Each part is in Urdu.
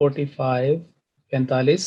45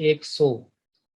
100।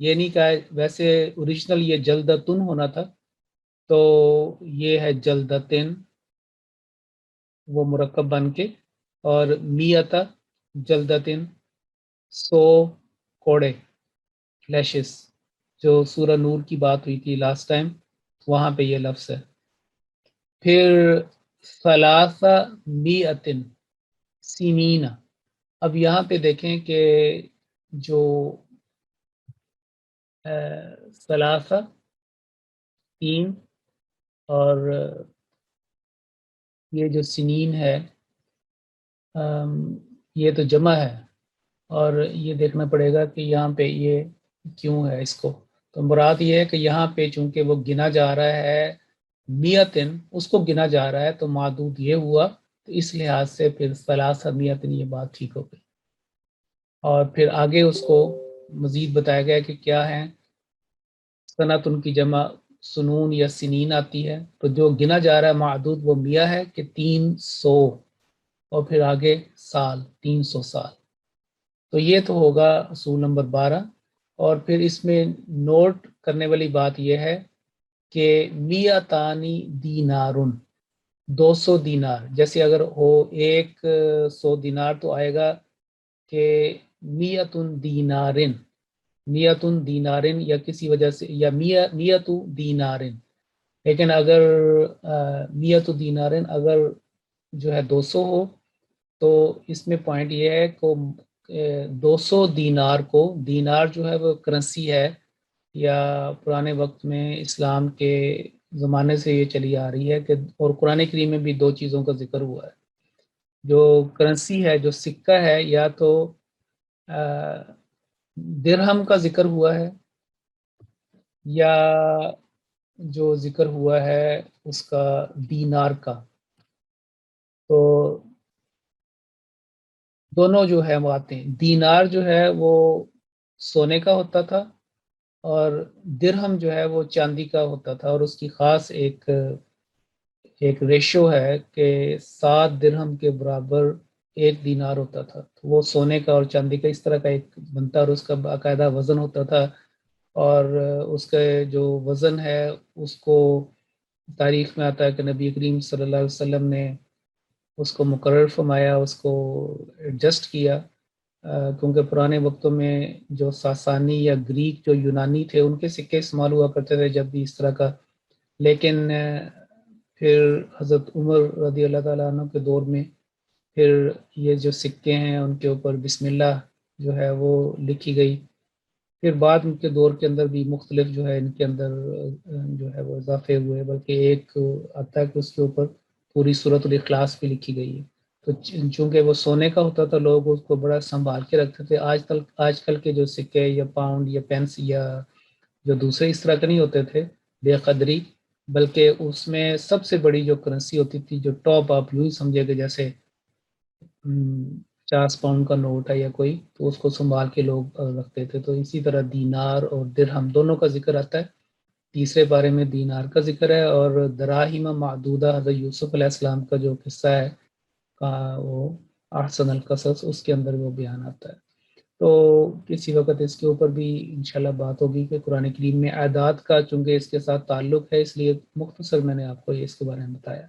یہ نہیں کہا، ویسے اوریجنل یہ جلدتن ہونا تھا، تو یہ ہے جلدتن وہ مرکب بن کے، اور میتا جلدتن 100 کوڑے لیشز، جو سورہ نور کی بات ہوئی تھی لاسٹ ٹائم، وہاں پہ یہ لفظ ہے۔ پھر ثلاثہ میئتن سنین، اب یہاں پہ دیکھیں کہ جو ثلاثہ 3 اور یہ جو سنین ہے یہ تو جمع ہے، اور یہ دیکھنا پڑے گا کہ یہاں پہ یہ کیوں ہے اس کو، تو مراد یہ ہے کہ یہاں پہ چونکہ وہ گنا جا رہا ہے میتن، اس کو گنا جا رہا ہے تو معدود یہ ہوا، تو اس لحاظ سے پھر ثلاثہ میتن یہ بات ٹھیک ہو گئی۔ اور پھر آگے اس کو مزید بتایا گیا کہ کیا ہے، صنعت ان کی جمع سنون یا سنین آتی ہے، تو جو گنا جا رہا ہے معدود وہ میاں ہے کہ 300، اور پھر آگے سال 300 سال، تو یہ تو ہوگا اصول نمبر 12۔ اور پھر اس میں نوٹ کرنے والی بات یہ ہے کہ میاتانی دینارن 200 دینار، جیسے اگر ہو 100 دینار تو آئے گا کہ میتن دینارن، میتن دینارن، یا کسی وجہ سے یا میت دینارن، لیکن اگر میت دینارن اگر جو ہے 200 ہو، تو اس میں پوائنٹ یہ ہے کہ 200 دینار کو، دینار جو ہے وہ کرنسی ہے، یا پرانے وقت میں اسلام کے زمانے سے یہ چلی آ رہی ہے کہ، اور قرآن کریم میں بھی 2 چیزوں کا ذکر ہوا ہے، جو کرنسی ہے جو سکہ ہے، یا تو درہم کا ذکر ہوا ہے، یا جو ذکر ہوا ہے اس کا دینار کا، تو دونوں جو ہے وہ آتے ہیں۔ دینار جو ہے وہ سونے کا ہوتا تھا، اور درہم جو ہے وہ چاندی کا ہوتا تھا، اور اس کی خاص ایک ریشو ہے کہ 7 درہم کے برابر 1 دینار ہوتا تھا، تو وہ سونے کا اور چاندی کا اس طرح کا ایک بنتا، اور اس کا باقاعدہ وزن ہوتا تھا، اور اس کا جو وزن ہے اس کو تاریخ میں آتا ہے کہ نبی کریم صلی اللہ علیہ وسلم نے اس کو مقرر فرمایا، اس کو ایڈجسٹ کیا، کیونکہ پرانے وقتوں میں جو ساسانی یا گریک جو یونانی تھے ان کے سکے استعمال ہوا کرتے تھے جب بھی اس طرح کا، لیکن پھر حضرت عمر رضی اللہ تعالیٰ عنہ کے دور میں پھر یہ جو سکے ہیں ان کے اوپر بسم اللہ جو ہے وہ لکھی گئی، پھر بعد کے دور کے اندر بھی مختلف جو ہے ان کے اندر جو ہے وہ اضافے ہوئے، بلکہ ایک آتا ہے کہ اس کے اوپر پوری سورۃ الاخلاص بھی لکھی گئی ہے، تو چونکہ وہ سونے کا ہوتا تھا لوگ اس کو بڑا سنبھال کے رکھتے تھے۔ آج کل کے جو سکے یا پاؤنڈ یا پینس یا جو دوسرے اس طرح کے نہیں ہوتے تھے بے قدری، بلکہ اس میں سب سے بڑی جو کرنسی ہوتی تھی، جو ٹاپ آپ یوں ہی سمجھے کہ جیسے 50 پاؤنڈ کا نوٹ ہے یا کوئی، تو اس کو سنبھال کے لوگ رکھتے تھے، تو اسی طرح دینار اور درہم دونوں کا ذکر آتا ہے۔ تیسرے بارے میں دینار کا ذکر ہے، اور دراہیم معدودہ حضرت یوسف علیہ السلام کا جو قصہ ہے وہ احسن القصص، اس کے اندر وہ بیان آتا ہے، تو کسی وقت اس کے اوپر بھی انشاءاللہ بات ہوگی کہ قرآن کریم میں اعداد کا چونکہ اس کے ساتھ تعلق ہے، اس لیے مختصر میں نے آپ کو اس کے بارے میں بتایا۔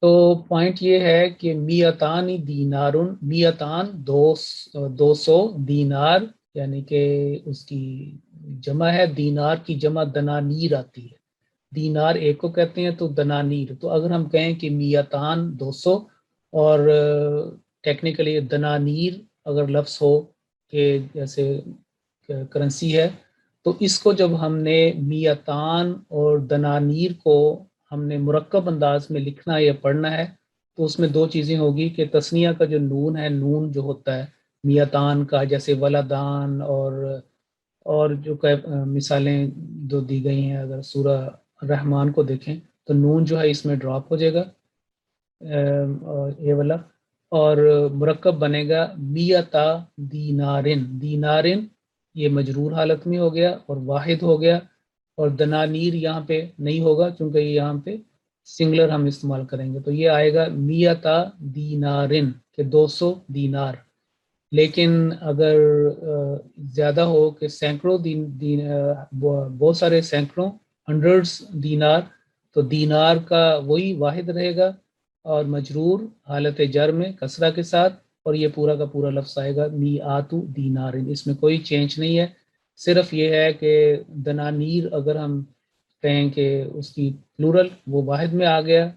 تو پوائنٹ یہ ہے کہ میتان دینارن، میتان 200 دینار، یعنی کہ اس کی جمع ہے، دینار کی جمع دنانیر آتی ہے، دینار ایک کو کہتے ہیں تو دنانیر، تو اگر ہم کہیں کہ میتان 200 اور ٹیکنیکلی دنانیر اگر لفظ ہو کہ جیسے کرنسی ہے، تو اس کو جب ہم نے میتان اور دنانیر کو ہم نے مرکب انداز میں لکھنا یا پڑھنا ہے، تو اس میں 2 چیزیں ہوگی کہ تسنیہ کا جو نون ہے، نون جو ہوتا ہے میتان کا، جیسے ولدان اور جو مثالیں جو دی گئی ہیں، اگر سورہ رحمان کو دیکھیں تو نون جو ہے اس میں ڈراپ ہو جائے گا، اور یہ والا، اور مرکب بنے گا میتا دینارن، دینارن یہ مجرور حالت میں ہو گیا اور واحد ہو گیا، اور دنانیر یہاں پہ نہیں ہوگا کیونکہ یہاں پہ سنگلر ہم استعمال کریں گے، تو یہ آئے گا میتا دینارن کہ 200 دینار، لیکن اگر زیادہ ہو کہ سینکڑوں بہت سارے سینکڑوں ہنڈریڈز دینار، تو دینار کا وہی واحد رہے گا اور مجرور حالت جر میں کسرہ کے ساتھ، اور یہ پورا کا پورا لفظ آئے گا میعاتو دینار، اس میں کوئی چینج نہیں ہے، صرف یہ ہے کہ دنانیر اگر ہم کہیں کہ اس کی پلورل وہ واحد میں آ گیا،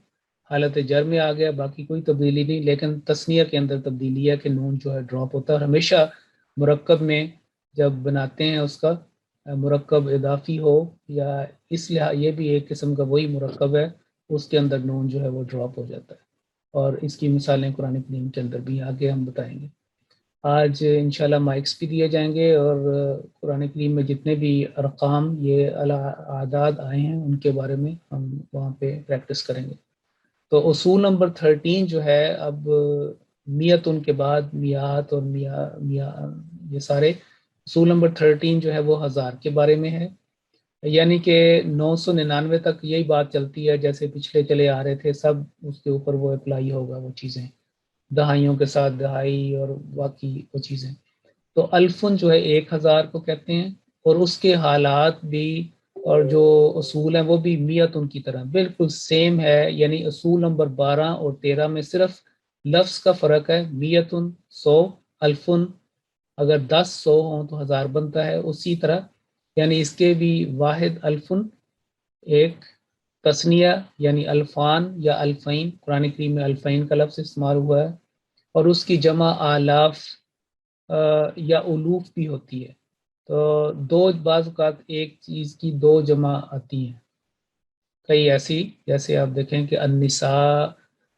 حالت جر میں آ گیا، باقی کوئی تبدیلی نہیں، لیکن تثنیہ کے اندر تبدیلی ہے کہ نون جو ہے ڈراپ ہوتا ہے، اور ہمیشہ مرکب میں جب بناتے ہیں اس کا مرکب اضافی ہو یا اس لحاظ یہ بھی ایک قسم کا وہی مرکب ہے، اس کے اندر نون جو ہے وہ ڈراپ ہو جاتا ہے، اور اس کی مثالیں قرآن کریم کے اندر بھی آگے ہم بتائیں گے۔ آج انشاءاللہ مائکس بھی دیے جائیں گے، اور قرآن کریم میں جتنے بھی ارقام یہ اعداد آئے ہیں ان کے بارے میں ہم وہاں پہ پریکٹس کریں گے۔ تو اصول نمبر 13 جو ہے، اب میت ان کے بعد میات اور یہ سارے اصول نمبر 13 جو ہے وہ ہزار کے بارے میں ہے، یعنی کہ 999 تک یہی بات چلتی ہے جیسے پچھلے چلے آ رہے تھے، سب اس کے اوپر وہ اپلائی ہوگا وہ چیزیں، دہائیوں کے ساتھ دہائی اور باقی وہ چیزیں۔ تو الفن جو ہے 1000 کو کہتے ہیں، اور اس کے حالات بھی اور جو اصول ہیں وہ بھی میت ان کی طرح بالکل سیم ہے، یعنی اصول نمبر 12 اور 13 میں صرف لفظ کا فرق ہے، میتن 100، الفن اگر 10 100 ہوں تو 1000 بنتا ہے، اسی طرح یعنی اس کے بھی واحد الفن ایک، تسنیہ یعنی الفان یا الفین، قرآن کریم میں الفین کا لفظ استعمال ہوا ہے، اور اس کی جمع آلاف یا الوف بھی ہوتی ہے، تو دو بعض اوقات ایک چیز کی دو جمع آتی ہیں، کئی ایسی جیسے آپ دیکھیں کہ النساء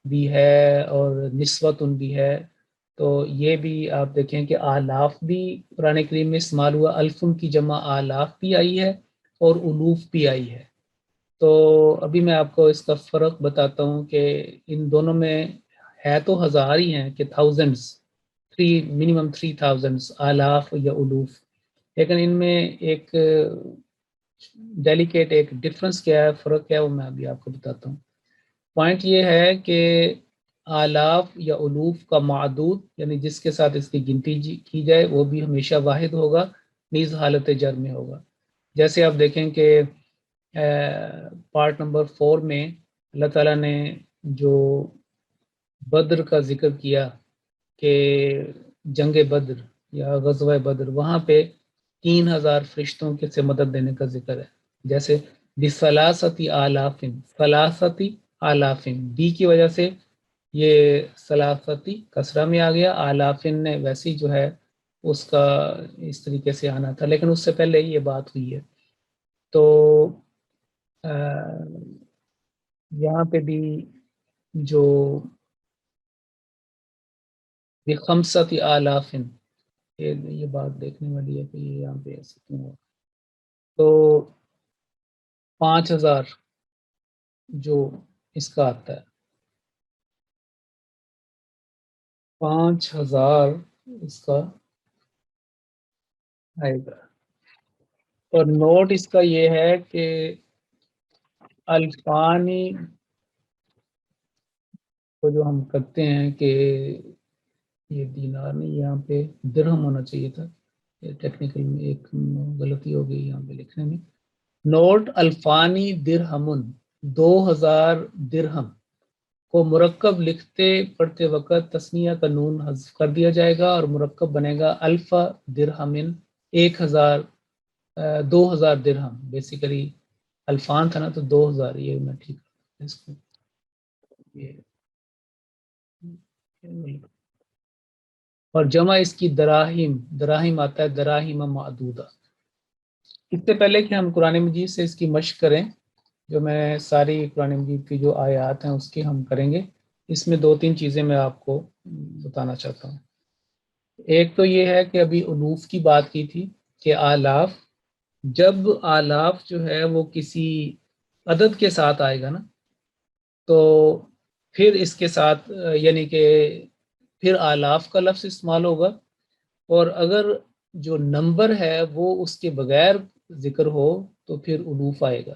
بھی ہے اور نسوتن بھی ہے، تو یہ بھی آپ دیکھیں کہ آلاف بھی قرآن کریم میں استعمال ہوا، الفن کی جمع آلاف بھی آئی ہے اور الوف بھی آئی ہے۔ تو ابھی میں آپ کو اس کا فرق بتاتا ہوں کہ ان دونوں میں ہے تو ہزار ہی ہیں کہ تھاؤزنڈز، منیمم 3000 آلاف یا الوف، لیکن ان میں ایک ڈیلیکیٹ ایک ڈفرنس کیا ہے، فرق کیا ہے، وہ میں ابھی آپ کو بتاتا ہوں۔ پوائنٹ یہ ہے کہ آلاف یا الوف کا معدود یعنی جس کے ساتھ اس کی گنتی کی جائے وہ بھی ہمیشہ واحد ہوگا، نیز حالت جر میں ہوگا، جیسے آپ دیکھیں کہ پارٹ نمبر 4 میں اللہ تعالیٰ نے جو بدر کا ذکر کیا کہ جنگ بدر یا غزوہ بدر، وہاں پہ 3000 فرشتوں کے سے مدد دینے کا ذکر ہے، جیسے بثلاثتی آلافن، ثلاثتی آلافن بی کی وجہ سے یہ ثلاثتی کسرہ میں آ گیا، آلافن نے ویسی جو ہے اس کا اس طریقے سے آنا تھا، لیکن اس سے پہلے یہ بات ہوئی ہے۔ تو یہاں پہ بھی جو بخمسۃ آلاف، یہ بات دیکھنے والی ہے کہ یہاں پہ ایسے کیوں ہوا، تو 5000 جو اس کا آتا ہے، 5000 اس کا آئے گا، اور نوٹ اس کا یہ ہے کہ الفانی کو جو ہم کرتے ہیں کہ یہ دینار نہیں، یہاں پہ درہم ہونا چاہیے تھا، ٹیکنیکل میں ایک غلطی ہو گئی یہاں پہ لکھنے میں، نوٹ الفانی درہمن، 2000 درہم کو مرکب لکھتے پڑھتے وقت تسنیہ کا نون حذف کر دیا جائے گا اور مرکب بنے گا الفا درہمن، 1000 2000 درہم، بیسیکلی الفان تھا نا تو 2000، یہ میں ٹھیک اس کو اور جمع اس کی دراہیم، دراہیم آتا ہے دراہیم معدودہ۔ اس سے پہلے کہ ہم قرآن مجید سے اس کی مشق کریں، جو میں ساری قرآن مجید کی جو آیات ہیں اس کی ہم کریں گے، اس میں 2 3 چیزیں میں آپ کو بتانا چاہتا ہوں۔ ایک تو یہ ہے کہ ابھی الوف کی بات کی تھی کہ آلاف، جب آلاف جو ہے وہ کسی عدد کے ساتھ آئے گا نا، تو پھر اس کے ساتھ یعنی کہ پھر آلاف کا لفظ استعمال ہوگا، اور اگر جو نمبر ہے وہ اس کے بغیر ذکر ہو تو پھر الوف آئے گا۔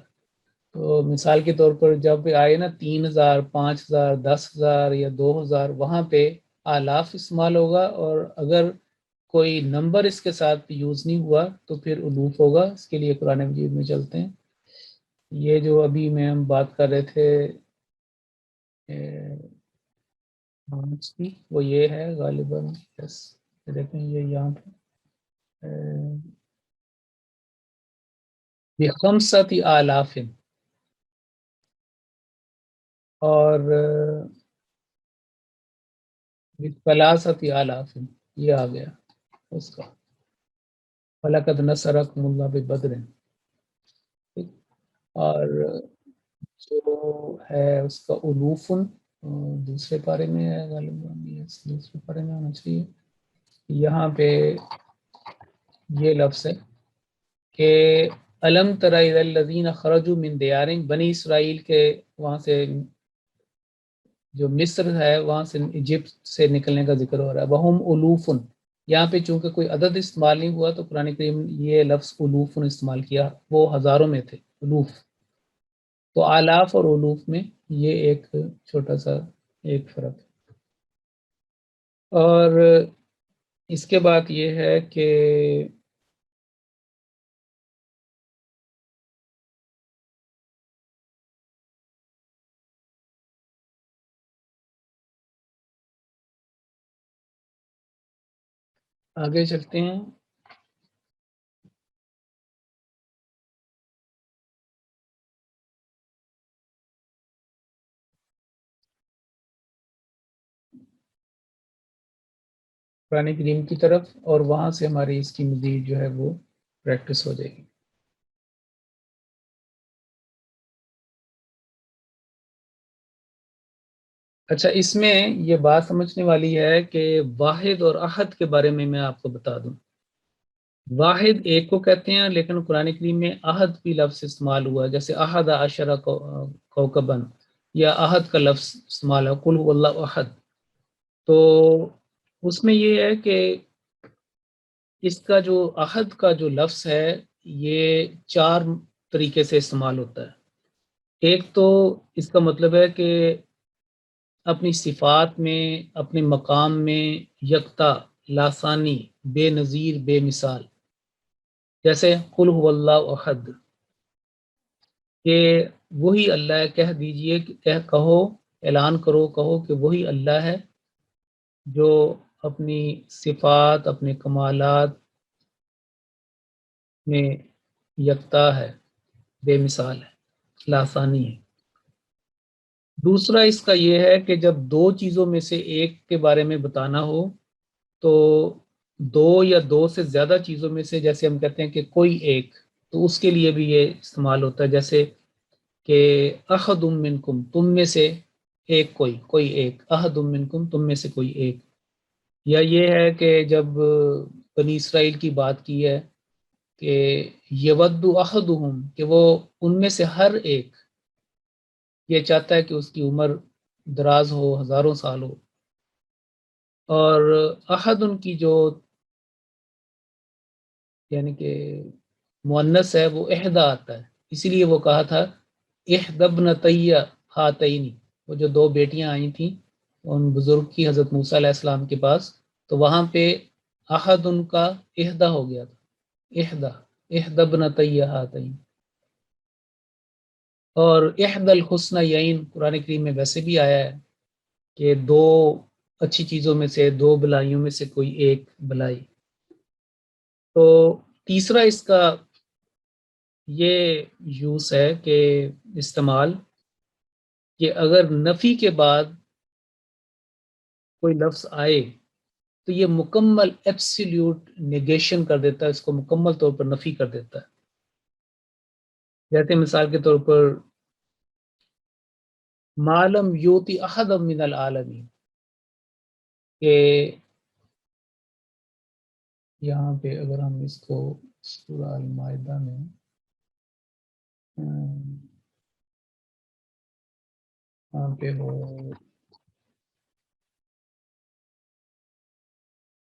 تو مثال کے طور پر جب آئے نا 3000 5000 10,000 یا 2000، وہاں پہ آلاف استعمال ہوگا، اور اگر کوئی نمبر اس کے ساتھ یوز نہیں ہوا تو پھر الوف ہوگا. اس کے لیے قرآن مجید میں چلتے ہیں. یہ جو ابھی میں ہم بات کر رہے تھے پانچ کی، وہ یہ ہے غالباً. یس، دیکھیں یہ یہاں پہ بخمسۃ آلاف اور بثلاثۃ آلاف، یہ آ گیا اس کا. فَلَقَدْ نَصَرَكُمُ اللَّهُ بِبَدْرٍ. اور جو ہے اس کا الوفن دوسرے پارے میں ہے غالباً، دوسرے پارے میں ہونا چاہیے. یہاں پہ یہ لفظ ہے کہ الم تر الی الذین خرجوا من دیارہم، بنی اسرائیل کے وہاں سے جو مصر ہے وہاں سے ایجپٹ سے نکلنے کا ذکر ہو رہا ہے. وہم الوفن، یہاں پہ چونکہ کوئی عدد استعمال نہیں ہوا تو قرآن کریم یہ لفظ الوفن استعمال کیا. وہ ہزاروں میں تھے الوف. تو آلاف اور الوف میں یہ ایک چھوٹا سا ایک فرق ہے. اور اس کے بعد یہ ہے کہ آگے چلتے ہیں. قرآن کریم کی طرف، اور وہاں سے ہماری اس کی مزید جو ہے وہ پریکٹس ہو جائے گی. اچھا، اس میں یہ بات سمجھنے والی ہے کہ واحد اور احد کے بارے میں آپ کو بتا دوں. واحد ایک کو کہتے ہیں، لیکن قرآن کریم میں احد بھی لفظ استعمال ہوا ہے. جیسے احد عشرہ کوکبن، یا احد کا لفظ استعمال ہے، قل هو اللہ احد. تو اس میں یہ ہے کہ اس کا جو احد کا جو لفظ ہے یہ چار طریقے سے استعمال ہوتا ہے. ایک تو اس کا مطلب ہے کہ اپنی صفات میں، اپنے مقام میں یکتا، لاسانی، بے نظیر، بے مثال. جیسے قل هو اللہ احد، کہ وہی اللہ ہے. کہہ دیجئے، کہو، اعلان کرو، کہو کہ وہی اللہ ہے جو اپنی صفات، اپنے کمالات میں یکتا ہے، بے مثال ہے، لاسانی ہے. دوسرا اس کا یہ ہے کہ جب دو چیزوں میں سے ایک کے بارے میں بتانا ہو تو دو یا دو سے زیادہ چیزوں میں سے، جیسے ہم کہتے ہیں کہ کوئی ایک، تو اس کے لیے بھی یہ استعمال ہوتا ہے. جیسے کہ احد منکم، تم میں سے ایک، کوئی ایک. احد منکم، تم میں سے کوئی ایک. یا یہ ہے کہ جب بنی اسرائیل کی بات کی ہے کہ یود احدہم، کہ وہ ان میں سے ہر ایک یہ چاہتا ہے کہ اس کی عمر دراز ہو، ہزاروں سال ہو. اور احد ان کی جو یعنی کہ مؤنث ہے وہ احدا آتا ہے، اسی لیے وہ کہا تھا احد ابنتی ہاتین. وہ جو دو بیٹیاں آئی تھیں ان بزرگ کی حضرت موسیٰ علیہ السلام کے پاس، تو وہاں پہ احد ان کا احدا ہو گیا تھا. احد ابنتی ہاتین. اور احد الحسنیین قرآن کریم میں ویسے بھی آیا ہے کہ دو اچھی چیزوں میں سے، دو بلائیوں میں سے کوئی ایک بلائی. تو تیسرا اس کا یہ یوز ہے کہ استعمال، کہ اگر نفی کے بعد کوئی لفظ آئے تو یہ مکمل ایبسلیوٹ نیگیشن کر دیتا ہے، اس کو مکمل طور پر نفی کر دیتا ہے. جیسے مثال کے طور پر معلم یوتی احد من العالمین، کہ یہاں پہ اگر ہم اس کو سورہ المائدہ میں یہاں پہ وہ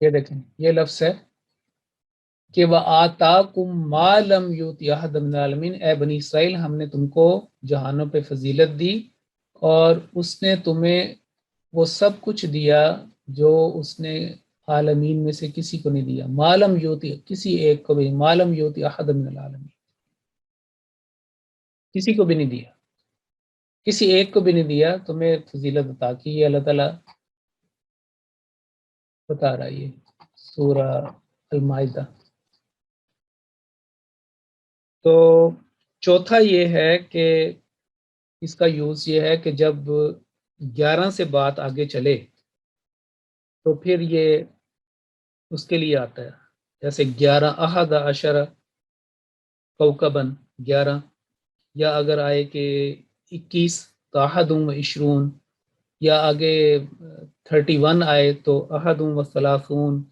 یہ دیکھیں، یہ لفظ ہے کہ وَآتَاكُمْ مَا لَمْ يُؤْتِ أَحَدًا مِنَ الْعَالَمِينَ، اے بنی اسرائیل ہم نے تم کو جہانوں پہ فضیلت دی اور اس نے تمہیں وہ سب کچھ دیا جو اس نے عالمین میں سے کسی کو نہیں دیا، معلم یوتی، کسی ایک کو بھی، معلم یوتی احد من العالمین، کسی کو بھی نہیں دیا، کسی ایک کو بھی نہیں دیا تمہیں فضیلت عطا کی. یہ اللہ تعالیٰ بتا رہا ہے، یہ سورہ المائدہ. تو چوتھا یہ ہے کہ اس کا یوز یہ ہے کہ جب 11 سے بات آگے چلے تو پھر یہ اس کے لیے آتا ہے، جیسے 11 احد عشر کوکبن 11، یا اگر آئے کہ 21 تو احد و عشرون، یا آگے 31 آئے تو احد و ثلاثون.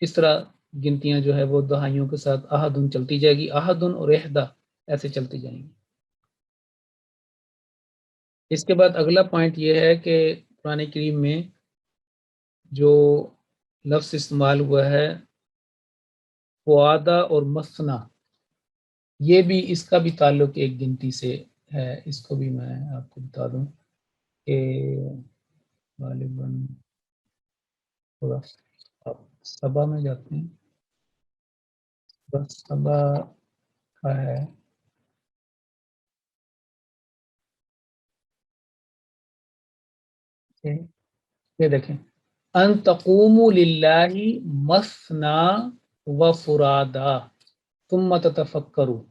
اس طرح گنتیاں جو ہے وہ دہائیوں کے ساتھ احد چلتی جائے گی، احد اور احدہ ایسے چلتی جائیں گی. اس کے بعد اگلا پوائنٹ یہ ہے کہ قرآن کریم میں جو لفظ استعمال ہوا ہے فوادہ اور مثنا، یہ بھی اس کا بھی تعلق ایک گنتی سے ہے. اس کو بھی میں آپ کو بتا دوں کہ غالباً تھوڑا صبا میں جاتے ہیں، بس صبا کا ہے یہ دیکھیں، ان تقوموا للہ مثنا و فرادا ثم تتفکروا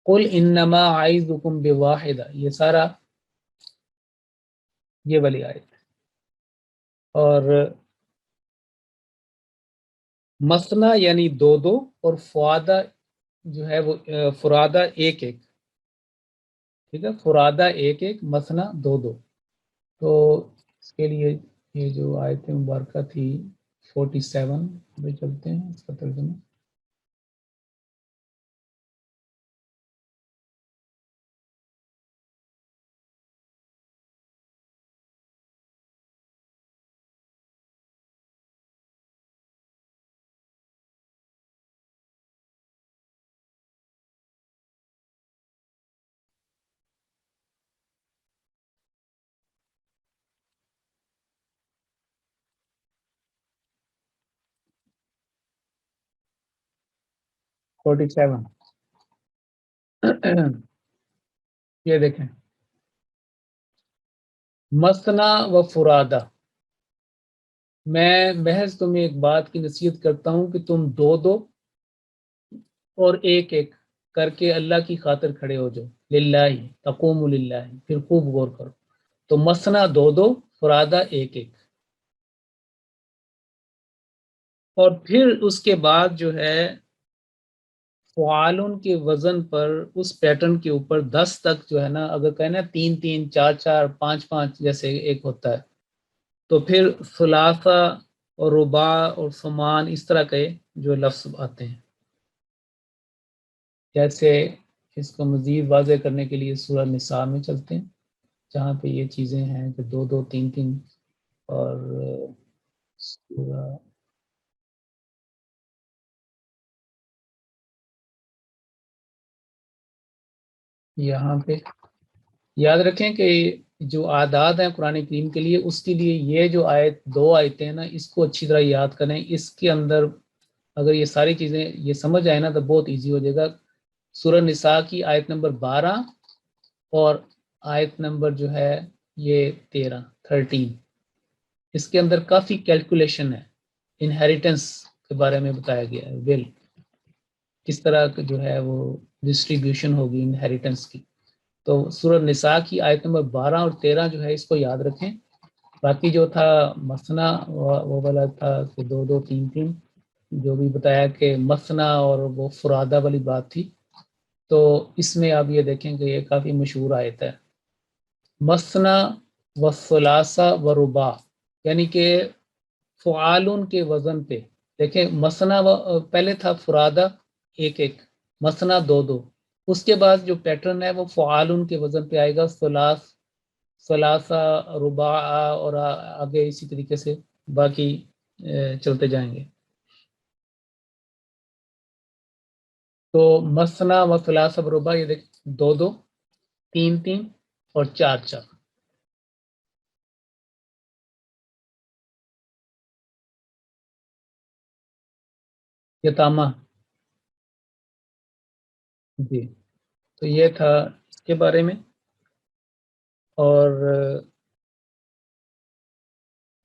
قل انما اعظکم بواحدہ، یہ سارا یہ والی آیت. اور مثنا یعنی دو دو، اور فوادہ جو ہے وہ فرادہ ایک ایک، ٹھیک ہے، فرادہ ایک ایک، مثنا دو دو. تو اس کے لیے یہ جو آیت مبارکہ تھی 47 پہ چلتے ہیں، اس کا ترجمہ. فورٹی سیون یہ دیکھیں، مثنا و فرادہ، میں محض تمہیں ایک بات کی نصیحت کرتا ہوں کہ تم دو دو اور ایک ایک کر کے اللہ کی خاطر کھڑے ہو جاؤ. للہ تقوم للہ، پھر خوب غور کرو. تو مثنا دو دو، فرادہ ایک ایک. اور پھر اس کے بعد جو ہے فعالن کے وزن پر، اس پیٹرن کے اوپر 10 تک جو ہے نا، اگر کہنا 3 3 4 4 5 5 جیسے ایک ہوتا ہے، تو پھر ثلاثہ اور رباع اور ثمان اس طرح کے جو لفظ آتے ہیں. جیسے اس کو مزید واضح کرنے کے لیے سورہ نساء میں چلتے ہیں، جہاں پہ یہ چیزیں ہیں کہ دو دو تین تین. اور سورہ یہاں پہ یاد رکھیں کہ جو اعداد ہیں قرآن کریم کے لیے، اس کے لیے یہ جو آیت دو آیتیں ہیں نا، اس کو اچھی طرح یاد کریں. اس کے اندر اگر یہ ساری چیزیں یہ سمجھ آئے نا تو بہت ایزی ہو جائے گا. سورہ نساء کی آیت نمبر 12 اور آیت نمبر جو ہے یہ 13 اس کے اندر کافی کیلکولیشن ہے. انہیریٹنس کے بارے میں بتایا گیا ہے، ول کس طرح جو ہے وہ ڈسٹریبیوشن ہوگی انہیریٹنس کی. تو سورہ نساء کی آیت نمبر 12 اور 13 جو ہے اس کو یاد رکھیں. باقی جو تھا مثنا وہ والا تھا کہ دو دو تین تین، جو بھی بتایا کہ مثنا اور وہ فرادہ والی بات تھی. تو اس میں آپ یہ دیکھیں کہ یہ کافی مشہور آیت ہے، مثنا و ثلاثہ و رباع، یعنی کہ فعالن کے وزن پہ دیکھیں. مثنا پہلے تھا فرادہ ایک ایک، مثنا دو دو. اس کے بعد جو پیٹرن ہے وہ فعالن کے وزن پہ آئے گا، ثلاثہ رباع، اور آگے اسی طریقے سے باقی چلتے جائیں گے. تو مثنا و ثلاثہ و رباع، یہ دیکھ دو دو تین تین اور چار چار. یتامہ. جی تو یہ تھا اس کے بارے میں. اور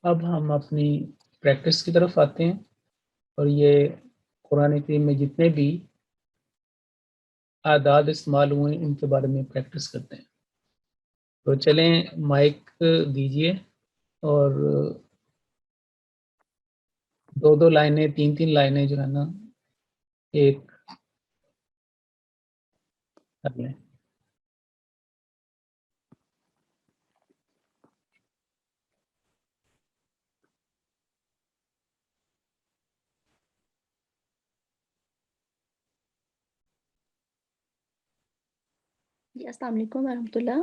اب ہم اپنی پریکٹس کی طرف آتے ہیں، اور یہ قرآن کریم میں جتنے بھی اعداد استعمال ہوئے ان کے بارے میں پریکٹس کرتے ہیں. تو چلیں مائک دیجئے، اور دو دو لائنیں، تین تین لائنیں جو ہے نا ایک کر لیں. جی السلام علیکم ورحمۃ اللہ.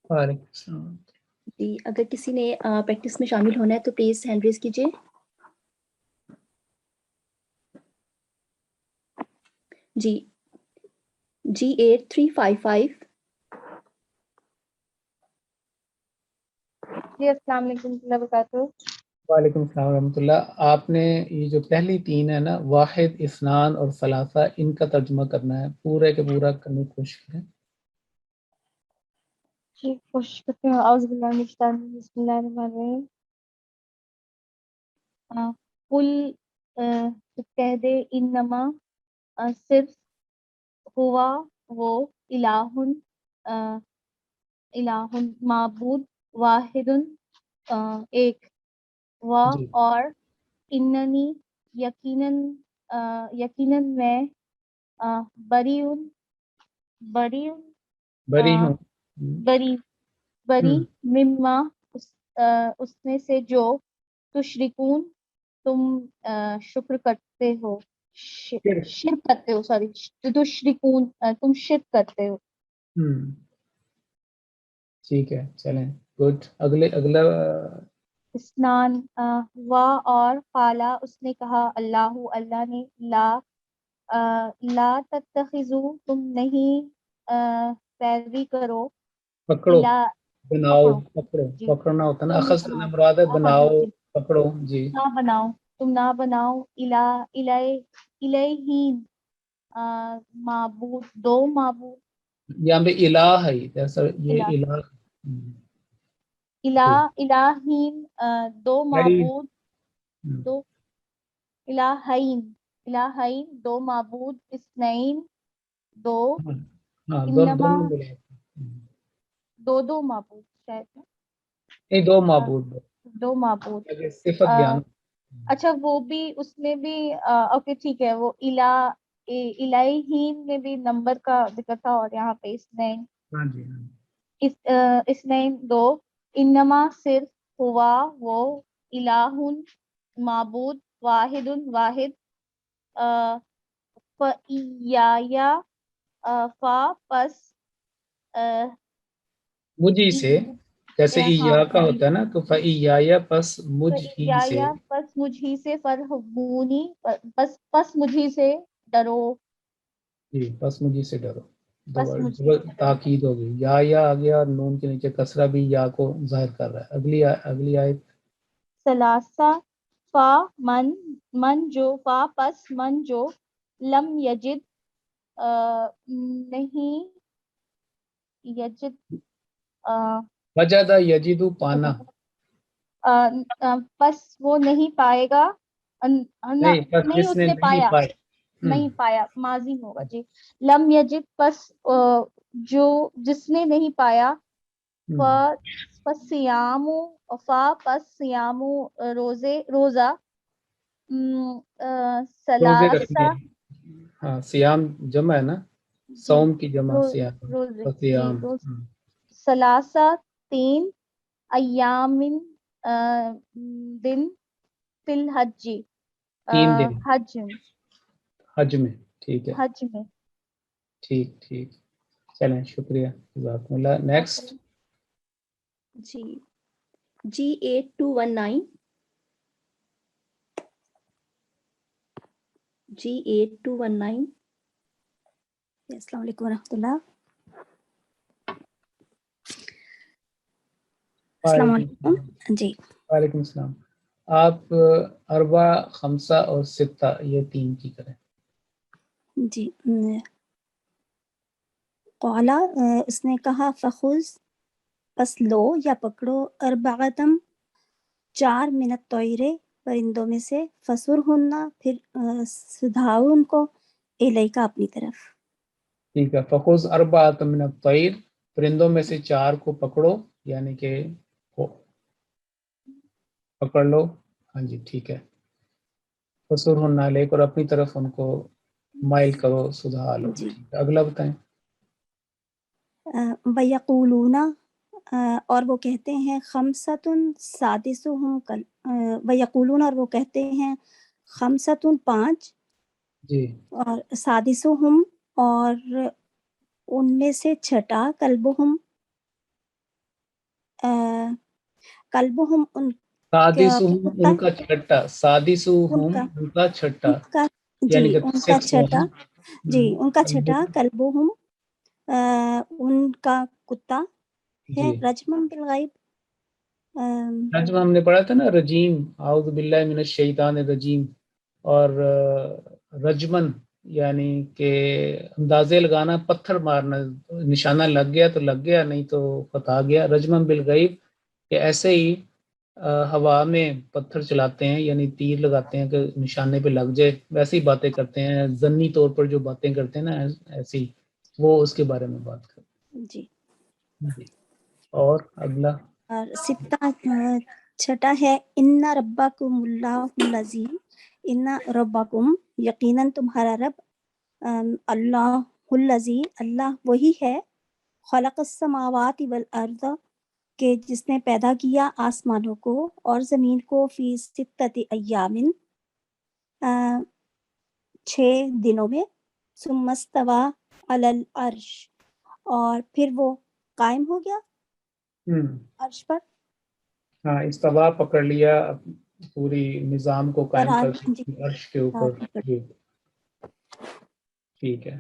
وعلیکم السلام. جی اگر کسی نے پریکٹس میں شامل ہونا ہے تو پلیز ہینڈ ریز کیجیے. جی G8355. جی السلام علیکم ورحمۃ اللہ وبرکاتہ. وعلیکم السلام ورحمۃ اللہ. آپ نے یہ جو پہلی تین ہے نا، واحد، اثنان اور ثلاثہ، ان کا ترجمہ کرنا ہے، پورے کے پورا کرنے کی کوشش کریں. جی کوشش کرتی ہوں. اعوذ باللہ من الشیطان الرجیم. بسم اللہ الرحمن الرحیم. قل کہہ دے انما صرف ہوا وہ الہ معبود واحد ایک جی اور اننی یقیناً میں بریون بری ہوں. بری مما اس میں سے جو تشرکون تم شکر کرتے ہو، شرک کرتے ہو، سوری تشرکون تم شرک کرتے ہو. ٹھیک ہے، چلیں گڈ. اگلا اسنان اور قالا اس نے کہا، اللہ نے، لا تتخذوا تم نہیں پیروی کرو، پکڑو، بناؤ. پکڑو. جی پکڑنا ہوتا ہے نا، تم اخذ کرنا مراد ہے، بناؤ، جی پکڑو. جی تم نہ بناؤ الہین معبود، دو معبود. یہاں پہ الہ ہے، جیسا یہ الہ. الہین دو معبود، دو الہین دو معبود، اثنین دو، ہاں انما دونوں ملے. دو معبود شاید نہیں، دو معبود، دو معبود. صفت بیان. اچھا وہ بھی اس میں بھی اوکے ٹھیک ہے، وہ الہین میں بھی نمبر کا ذکر تھا، اور یہاں پہ اثنین. ہاں جی. اثنین دو، انما صرف، ہوا وہ، الہ معبود، واحد واحد، فَإِيَّايَ پس مجھی سے، جیسے ہاں ایا کا ہوتا ہے نا، تو فَإِيَّايَ پس مجھ ہی سے. پس مجھی سے، فرحبونی پس مجھی سے ڈرو. جی پس مجھی سے ڈرو. پس مجھی سے ڈرو. تاکید ہوگی، یا آ گیا، اور نون کے نیچے کسرہ بھی یا کو ظاہر کر رہا ہے. اگلی آیت. ثلاثہ فا من جو، فا پس من جو، لم یجد نہیں یجد وجد یجدو پانا. پس وہ نہیں پائے گا، نہیں، پس نہیں جس اس نے نے نہیں پایا، پائے. نہیں پایا، ماضی ہوگا. جی لم یجد پس جو جس نے نہیں پایا، پس سیام فا پس سیام روزہ روزے رکھنے. سلاسہ ہاں سیام جمع ہے نا، جی صوم کی جمع سیام. روزے جی سیام. سلاسہ تین، ایامن دن، فی الحج 3 دن حج میں. ٹھیک ہے، حج میں. ٹھیک. چلیں شکریہ، جزاکم اللہ. نیکسٹ. جی G8219. G8219. السلام علیکم ورحمۃ اللہ. السلام علیکم. جی وعلیکم السلام. آپ اربع، خمسہ اور ستہ یہ تین کی کریں. جی قالا اس نے کہا فخذ پس لو یا پکڑو اربعتم 4 من الطیر پرندوں میں سے فسر ہننا پھر سدھاؤ ان کو الیکا اپنی طرف. ٹھیک ہے. فخذ اربعۃ من الطیر پرندوں میں سے 4 کو پکڑو یعنی کہ پکڑ لو. ہاں جی ٹھیک ہے. فسر ہننا لے اور اپنی طرف ان کو مائل کرو سدھا لو. جی ٹھیک ہے. اگلا بتائیں. وَيَقُولُونَ اور وہ کہتے ہیں خمسۃ سادسہم کل وَيَقُولُونَ اور وہ کہتے ہیں خمسۃ 5 جی اور سادسہم اور ان میں سے چھٹا کلبہم کلبہم ان کا سادسہم کتا ان کا چھٹا. سادسہم ان کا ان کا چھٹا ان کا جی یعنی کہ ان کا 6 چھٹا جی ان کا چھٹا کلبہم. کلبہم ان کا کتا ہے جی رجمم بالغیب رجم ہم نے پڑھا تھا نا رجیم اعوذ باللہ من الشیطان الرجیم. اور رجمن یعنی کہ اندازے لگانا پتھر مارنا. نشانہ لگ گیا تو لگ گیا نہیں تو خطا گیا. رجمن بالغیب کہ ایسے ہی ہوا میں پتھر چلاتے ہیں یعنی تیر لگاتے ہیں کہ نشانے پہ لگ جائے. ویسی باتیں کرتے ہیں ضمنی طور پر جو باتیں کرتے ہیں نا ایسی وہ اس کے بارے میں بات کرتے جی ہیں. اور اگلا اور ستہ چھٹا ہے ان ربکم اللہ الذی ان ربکم یقیناً تمہارا رب اللہ الذی اللہ وہی ہے خلق السماوات والارض کہ جس نے پیدا کیا آسمانوں کو اور زمین کو فی ستۃ ایام 6 دنوں میں ثم استوی علی العرش اور پھر وہ قائم ہو گیا عرش پر. ہاں استوا پکڑ لیا پوری نظام کو قائم کر جی دیا عرش کے اوپر. جی ٹھیک ہے.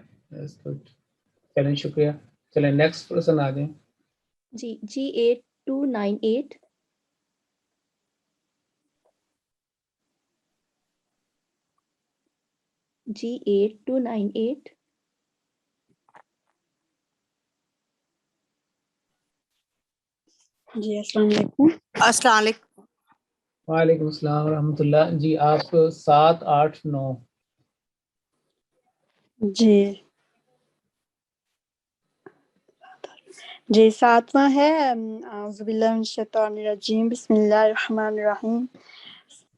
چلیں شکریہ. چلیں نیکسٹ پرسن آ جائیں. جی G8298 G8298 جی السلام علیکم. السلام علیکم. وعلیکم السلام ورحمۃ اللہ. جی آپ 7، 8، 9 جی 7واں ہے اعوذ باللہ من الشیطان الرجیم بسم اللہ الرحمن الرحیم.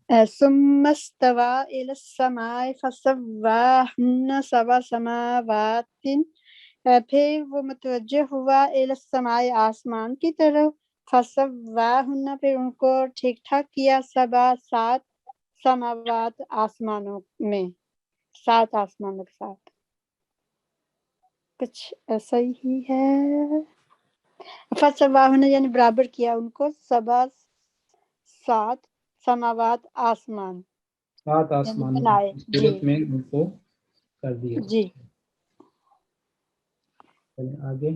ثم استوى الى السماء فسواهن 7 سماوات پھر وہ متوجہ ہوا الی السماء آسمان کی طرف فسواهن پھر ان کو ٹھیک ٹھاک کیا 7 سماوات آسمانوں میں 7 آسمانوں کے ساتھ. کچھ ایسا ہی ہے. فسواہن یعنی برابر کیا ان کو 7 سماوات آسمان 7 یعنی آسمان بنائے. جی صورت میں ان کو کر دیا. جی چلیں آگے.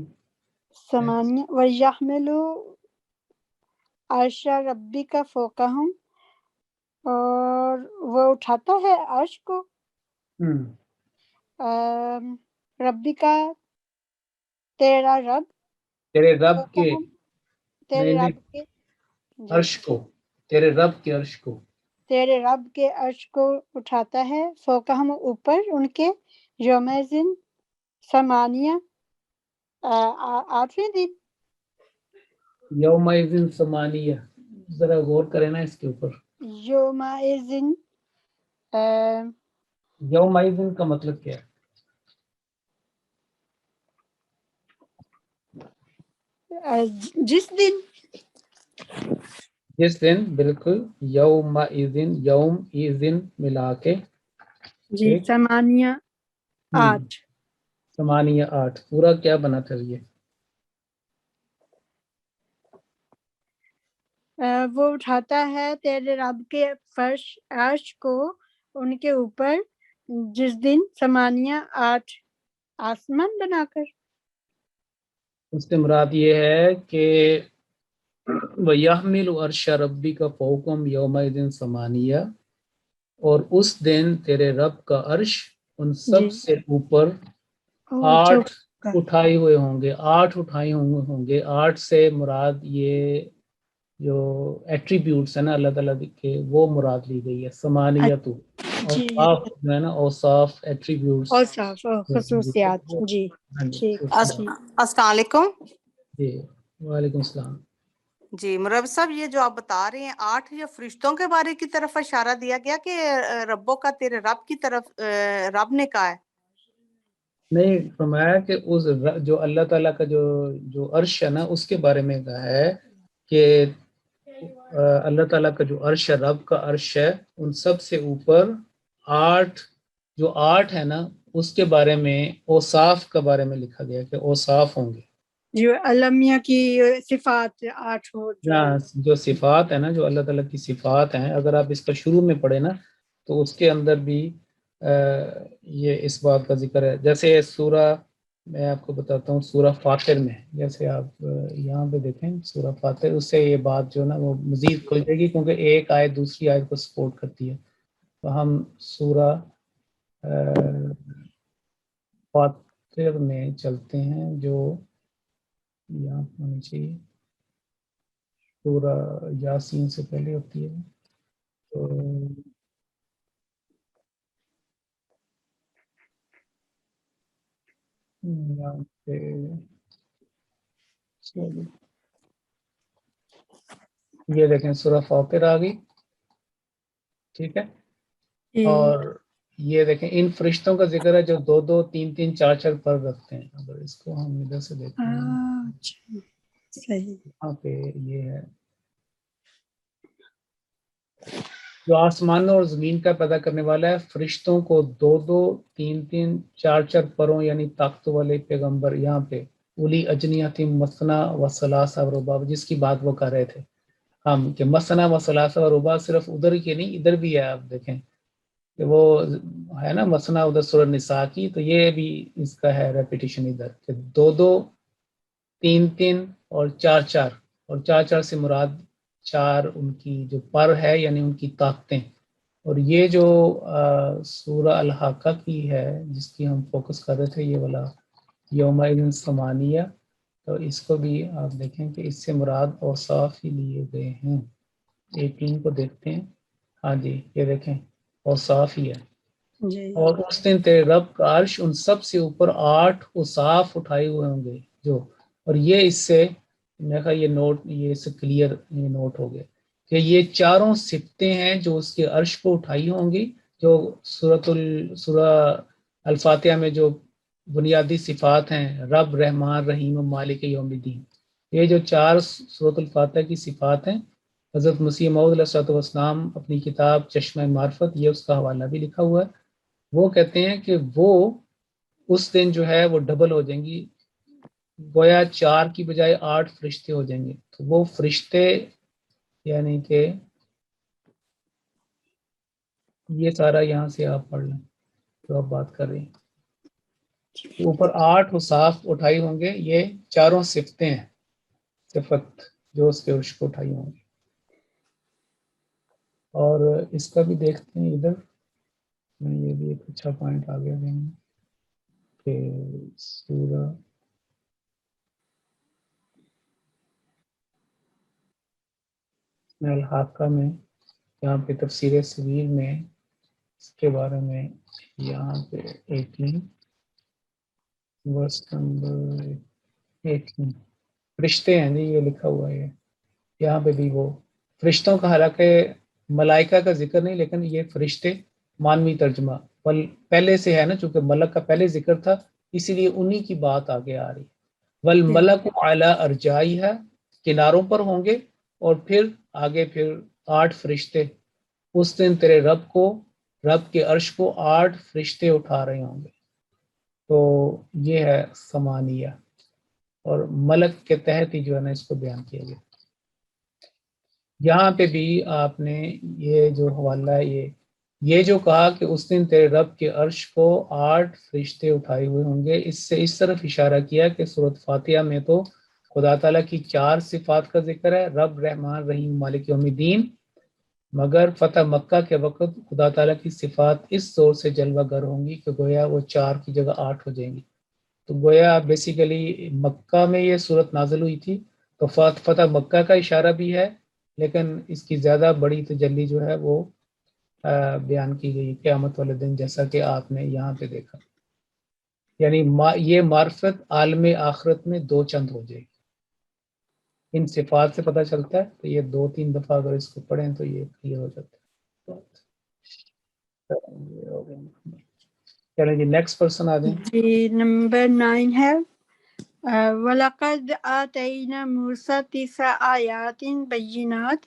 سمانیہ وَيَحْمِلُ عَرْشَ رَبِّكَ فَوْقَهُمْ اور وہ اٹھاتا ہے عرش کو. ربی کا تیرا رب تیرے رب کے تیرے نہیں رب کے جی عرش کو تیرے رب کے عرش کو تیرے رب کے عرش کو اٹھاتا ہے فوقہم اوپر ان کے یومئذن ثمانیہ 8ویں دن. یومئذ ثمانیہ ذرا غور کریں نا اس کے اوپر. یومئذن یومئذ کا مطلب کیا ہے؟ جس دن جس دن. بالکل. یومئذ یوم ایذن ملا کے جی ثمانیہ 8 ثمانیہ 8 پورا کیا بنا تھا یہ؟ وہ اٹھاتا ہے تیرے رب کے فرش عرش کو ان کے اوپر جس دن 8 آسمان بنا کر. اس سے مراد یہ ہے کہ وَيَحْمِلُ عَرْشَ رَبِّكَ فَوْقَهُمْ يَوْمَئِذٍ ثَمَانِيَةٌ، اور اس دن تیرے رب کا عرش ان سب جی سے اوپر او 8 چوکا اٹھائے ہوئے ہوں گے، 8 اٹھائے ہوئے ہوں گے۔ 8 سے مراد یہ جو ایٹریبیوٹس ہیں نا اللہ تعالیٰ کے، وہ مراد لی گئی ہے سمانیت، جی اوصاف جو ہے نا، اوصاف ایٹریبیوٹس اور صاف خصوصیات جی ٹھیک السلام علیکم۔ جی وعلیکم السلام۔ جی مرب صاحب، یہ جو آپ بتا رہے ہیں 8 یہ فرشتوں کے بارے کی طرف اشارہ دیا گیا کہ ربوں کا تیرے رب کی طرف رب نے کہا ہے؟ نہیں، فرمایا کہ اس جو اللہ تعالیٰ کا جو عرش ہے نا، اس کے بارے میں کہا ہے کہ اللہ تعالیٰ کا جو عرش ہے، رب کا عرش ہے، ان سب سے اوپر 8 جو 8 ہے نا، اس کے بارے میں اوصاف کے بارے میں لکھا گیا کہ اوصاف ہوں گے، جو المیہ کی صفات 8 ہو جو صفات ہے نا، جو اللہ تعالیٰ کی صفات ہیں، اگر آپ اس کا شروع میں پڑھیں نا تو اس کے اندر بھی یہ اس بات کا ذکر ہے۔ جیسے سورہ، میں آپ کو بتاتا ہوں، سورہ فاطر میں، جیسے آپ یہاں پہ دیکھیں سورہ فاطر، اس سے یہ بات جو نا وہ مزید کھل جائے گی، کیونکہ ایک آیت دوسری آیت کو سپورٹ کرتی ہے۔ تو ہم سورہ فاطر میں چلتے ہیں، جو یہاں ہونی چاہیے، سورہ یاسین سے پہلے ہوتی ہے، تو یہاں پہ یہ دیکھیں سورہ فاطر آ گئی، ٹھیک ہے، اور یہ دیکھیں ان فرشتوں کا ذکر ہے جو 2 2 3 3 4 4 پر رکھتے ہیں۔ اگر اس کو ہم ادھر سے دیکھتے ہیں، صحیح یہاں پہ یہ ہے جو آسمانوں اور زمین کا پیدا کرنے والا ہے، فرشتوں کو 2 2 3 3 4 4 پروں یعنی طاقتوں والے پیغمبر، یہاں پہ اولی اجنیۃ مثنی و ثلاثہ و رباع، جس کی بات وہ کر رہے تھے ہم کہ مثنی و ثلاثہ و رباع صرف ادھر کے نہیں، ادھر بھی ہے، آپ دیکھیں کہ وہ ہے نا مثنی ادھر سورہ نساء کی، تو یہ بھی اس کا ہے ریپیٹیشن ادھر کہ 2 2 3 3 اور 4 4، اور 4 4 سے مراد 4 ان کی جو پر ہے یعنی ان کی طاقتیں۔ اور یہ جو سورہ الحاقہ کی ہے جس کی ہم فوکس کر رہے تھے، یہ والا یومئذ ثمانیہ، تو اس کو بھی آپ دیکھیں کہ اس سے مراد اوصاف ہی لیے گئے ہیں۔ 18 کو دیکھتے ہیں، ہاں جی یہ دیکھیں اوصاف ہی ہے۔ جی اور اس دن تیرے رب کا عرش ان سب سے اوپر 8 اوصاف اٹھائے ہوئے ہوں گے، جو، اور یہ اس سے میں کہا یہ نوٹ، یہ اس سے کلیئر یہ نوٹ ہو گیا کہ یہ چاروں صفتیں ہیں جو اس کے عرش کو اٹھائی ہوں گی، جو سورہ الفاتحہ میں جو بنیادی صفات ہیں، رب، رحمان، رحیم و مالک یوم الدین، یہ جو 4 سورۃ الفاتحہ کی صفات ہیں، حضرت مسیح موعود علیہ السلام اپنی کتاب چشمہ معرفت، یہ اس کا حوالہ بھی لکھا ہوا ہے، وہ کہتے ہیں کہ وہ اس دن جو ہے وہ ڈبل ہو جائیں گی، گویا 4 کی بجائے 8 فرشتے ہو جائیں گے۔ تو وہ فرشتے یعنی کہ یہ سارا یہاں سے آپ پڑھ لیں جو آپ بات کر رہے ہیں، اوپر 8 اوصاف اٹھائی ہوں گے، یہ چاروں صفتیں ہیں، صفت جو اس کے عرش کو اٹھائی ہوں گی۔ اور اس کا بھی دیکھتے ہیں ادھر میں، یہ بھی ایک اچھا پوائنٹ آ گیا دیں کہ سورہ الحاقہ میں یہاں پہ تفسیر صغیر میں اس کے بارے میں، یہاں پہ 18 ورس نمبر 18 فرشتے ہیں جی، یہ لکھا ہوا ہے یہاں پہ بھی، وہ فرشتوں کا، حالانکہ ملائکہ کا ذکر نہیں، لیکن یہ فرشتے مانوی ترجمہ پہلے سے ہے نا، چونکہ ملک کا پہلے ذکر تھا اسی لیے انہی کی بات آگے آ رہی ہے۔ والملک علی ارجائها، کناروں پر ہوں گے، اور پھر آگے پھر 8 فرشتے اس دن تیرے رب کے عرش کو 8 فرشتے اٹھا رہے ہوں گے۔ تو یہ ہے ثمانیہ، اور ملک کے تحت ہی جو ہے نا اس کو بیان کیا گیا۔ یہاں پہ بھی آپ نے یہ جو حوالہ ہے، یہ جو کہا کہ اس دن تیرے رب کے عرش کو 8 فرشتے اٹھائے ہوئے ہوں گے، اس سے اس طرف اشارہ کیا کہ سورۃ فاتحہ میں تو خدا تعالیٰ کی 4 صفات کا ذکر ہے، رب، رحمان، رحیم، مالک یوم الدین، مگر فتح مکہ کے وقت خدا تعالیٰ کی صفات اس زور سے جلوہ گر ہوں گی کہ گویا وہ 4 کی جگہ 8 ہو جائیں گی. تو گویا بیسیکلی مکہ میں یہ صورت نازل ہوئی تھی، تو فتح مکہ کا اشارہ بھی ہے، لیکن اس کی زیادہ بڑی تجلی جو ہے وہ بیان کی گئی قیامت والے دن، جیسا کہ آپ نے یہاں پہ دیکھا. یعنی یہ معرفت عالم آخرت میں 2 چند ہو جائے گی. ان صفات سے پتہ چلتا ہے، تو یہ 2-3 دفعہ اگر اس کو پڑھیں تو یہ کلیئر ہو جاتا ہے. چلیں جی نیکسٹ پرسن آ جائیں. جی نمبر 9 ہے وَلَقَدْ آتَيْنَا مُوسَىٰ 9 آیات بینات،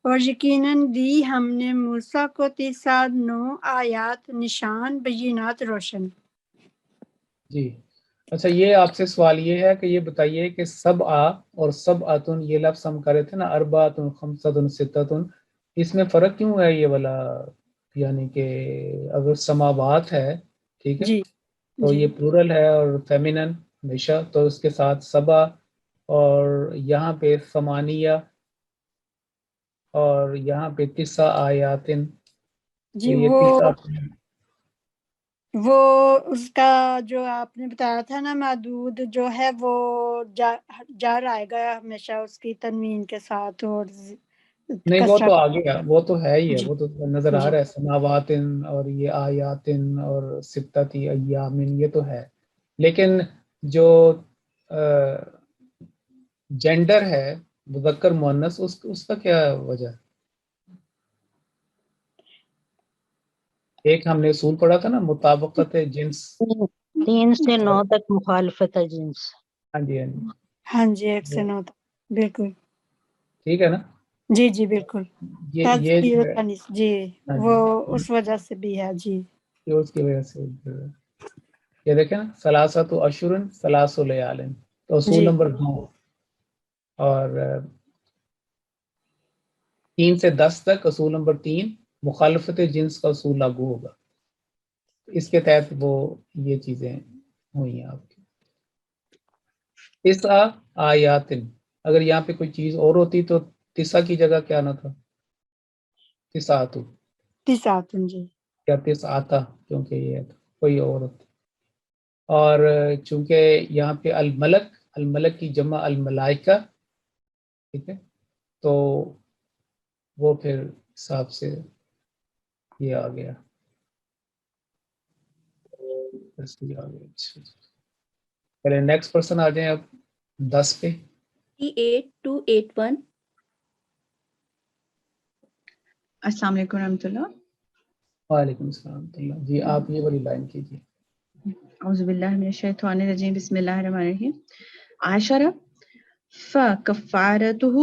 اور یقیناً دی ہم نے موسیٰ کو 9 آیات نشان بینات روشن. جی اچھا، یہ آپ سے سوال یہ ہے کہ یہ بتائیے کہ سبع اور سبعتن، یہ لفظ ہم کر رہے تھے نا، اربعتن، خمسۃ، ستۃ، اس میں فرق کیوں ہے یہ والا؟ یعنی کہ اگر سماوات ہے، ٹھیک ہے، جی تو جی یہ پلورل ہے اور فیمینن ہمیشہ، تو اس کے ساتھ سبع، اور یہاں پہ ثمانیہ، اور یہاں پہ 9 آیاتن، تو جی یہ 9 وہ اس کا جو آپ نے بتایا تھا نا، معدود جو ہے وہ جار آئے گا ہمیشہ اس کی تنوین کے ساتھ، اور نہیں وہ تو کسرت. آ گیا، وہ تو ہے ہی ہے، جی وہ تو نظر آ جی رہا ہے، سماواتن اور یہ آیاتن اور ستتی ایامن، یہ تو ہے. لیکن جو جینڈر ہے مذکر مؤنث، اس کا کیا وجہ ہے؟ ایک ہم نے اصول پڑھا تھا نا، مطابقت جنس. 3 سے 9 تک مخالفت جنس. ہاں جی، ہاں جی، ہاں جی 1 سے 9 تک بالکل. ٹھیک ہے نا. جی جی بالکل. یہ جو ہے، جی ہاں وہ جی، اس وجہ سے بھی ہے. جی یہ اس کی وجہ سے یہ دیکھیں نا، ثلاثۃ اشہر ثلاث لیال، تو اصول جی نمبر 2، اور 3 سے 10 تک اصول نمبر 3 مخالفت جنس کا اصول لاگو ہوگا. اس کے تحت وہ یہ چیزیں ہوئی ہیں آپ کی. 9 آیاتن، اگر یہاں پہ کوئی چیز اور ہوتی تو 9 کی جگہ کیا نہ تھا، 9 تسعتن. جی یا 9 کیونکہ یہ کوئی اور ہوتی. اور چونکہ یہاں پہ الملک کی جمع الملائکہ، ٹھیک ہے، تو وہ پھر حساب سے یہ آ گیا. چلے نیکسٹ پرسن آ جائیں اب 10 پہ. 8281. السلام علیکم ورحمۃ اللہ. وعلیکم السلام ورحمۃ اللہ. جی آپ یہ والی لائن کیجیے. اعوذ باللہ من الشیطان الرجیم، بسم اللہ الرحمن الرحیم. عاشرہ فکفارتہ،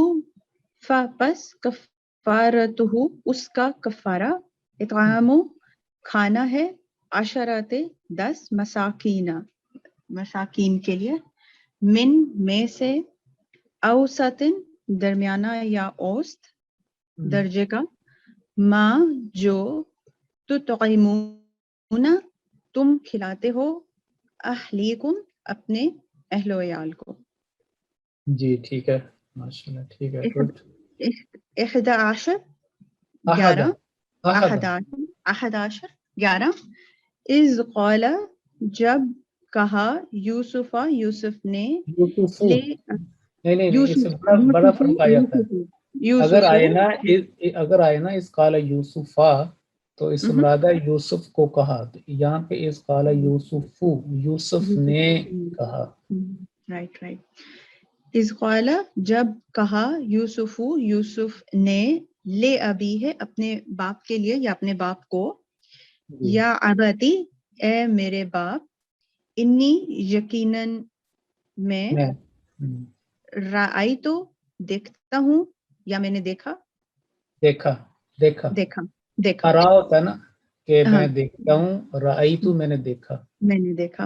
پس کفارتہ اس کا کفارہ، اطعام کھانا ہے، عشرات 10 مساکین کے لیے، من میں سے، اوسطن درمیانہ یا اوسط درجے کا، ماں جو تطعمون تم کھلاتے ہو، اہلیکم اپنے اہل و عیال کو. جی ٹھیک ہے، ماشاءاللہ، ٹھیک ہے، گڈ. 11 احد 11 اذ قال جب کہا، یوسف نے، یوسف، لے نہیں اس سے بڑا فرق آ جاتا ہے. اگر آئے نا اس قال یوسفا، تو اس مراد ہے یوسف کو کہا. یہاں پہ اس قال یوسف نے کہا. رائٹ. اذ قال جب کہا، یوسف نے، لے ابی ہے اپنے باپ کے لیے یا اپنے باپ کو، یا ابتی اے میرے باپ، انی یقیناً میں، رأیتو دیکھتا ہوں، یا میں نے دیکھا ارا ہوتا ہے نا کہ ہاں میں دیکھتا ہوں، رأیتو میں نے دیکھا. میں نے دیکھا،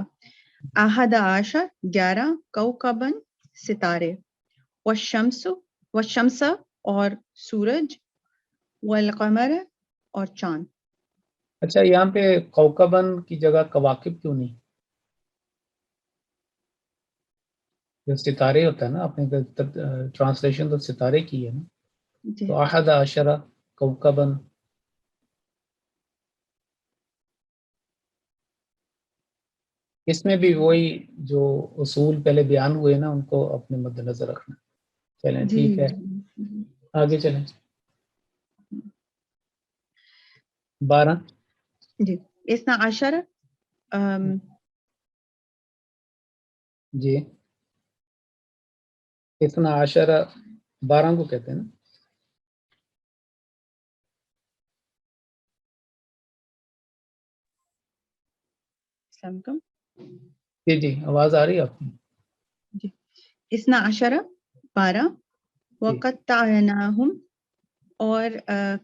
11 کوكباً ستارے، والشمس اور سورج، والقمر اور چاند. اچھا یہاں پہ کوکبن کی جگہ کواکب کیوں نہیں؟ جو ستارے ہوتا ہے نا، آپ نے ٹرانسلیشن تو ستارے کی ہے نا، جی تو احد عشرہ کوكباً، اس میں بھی وہی جو اصول پہلے بیان ہوئے نا ان کو اپنے مد نظر رکھنا. چلیں جی ٹھیک ہے، جی آگے چلیں. 12 جی. اثنا عشر جی، اثنا عشرہ 12 کو کہتے ہیں نا. السلام علیکم. جی جی، آواز آ رہی ہے آپ کی؟ جی. اثنا عشر 12 وقطعناہم، اور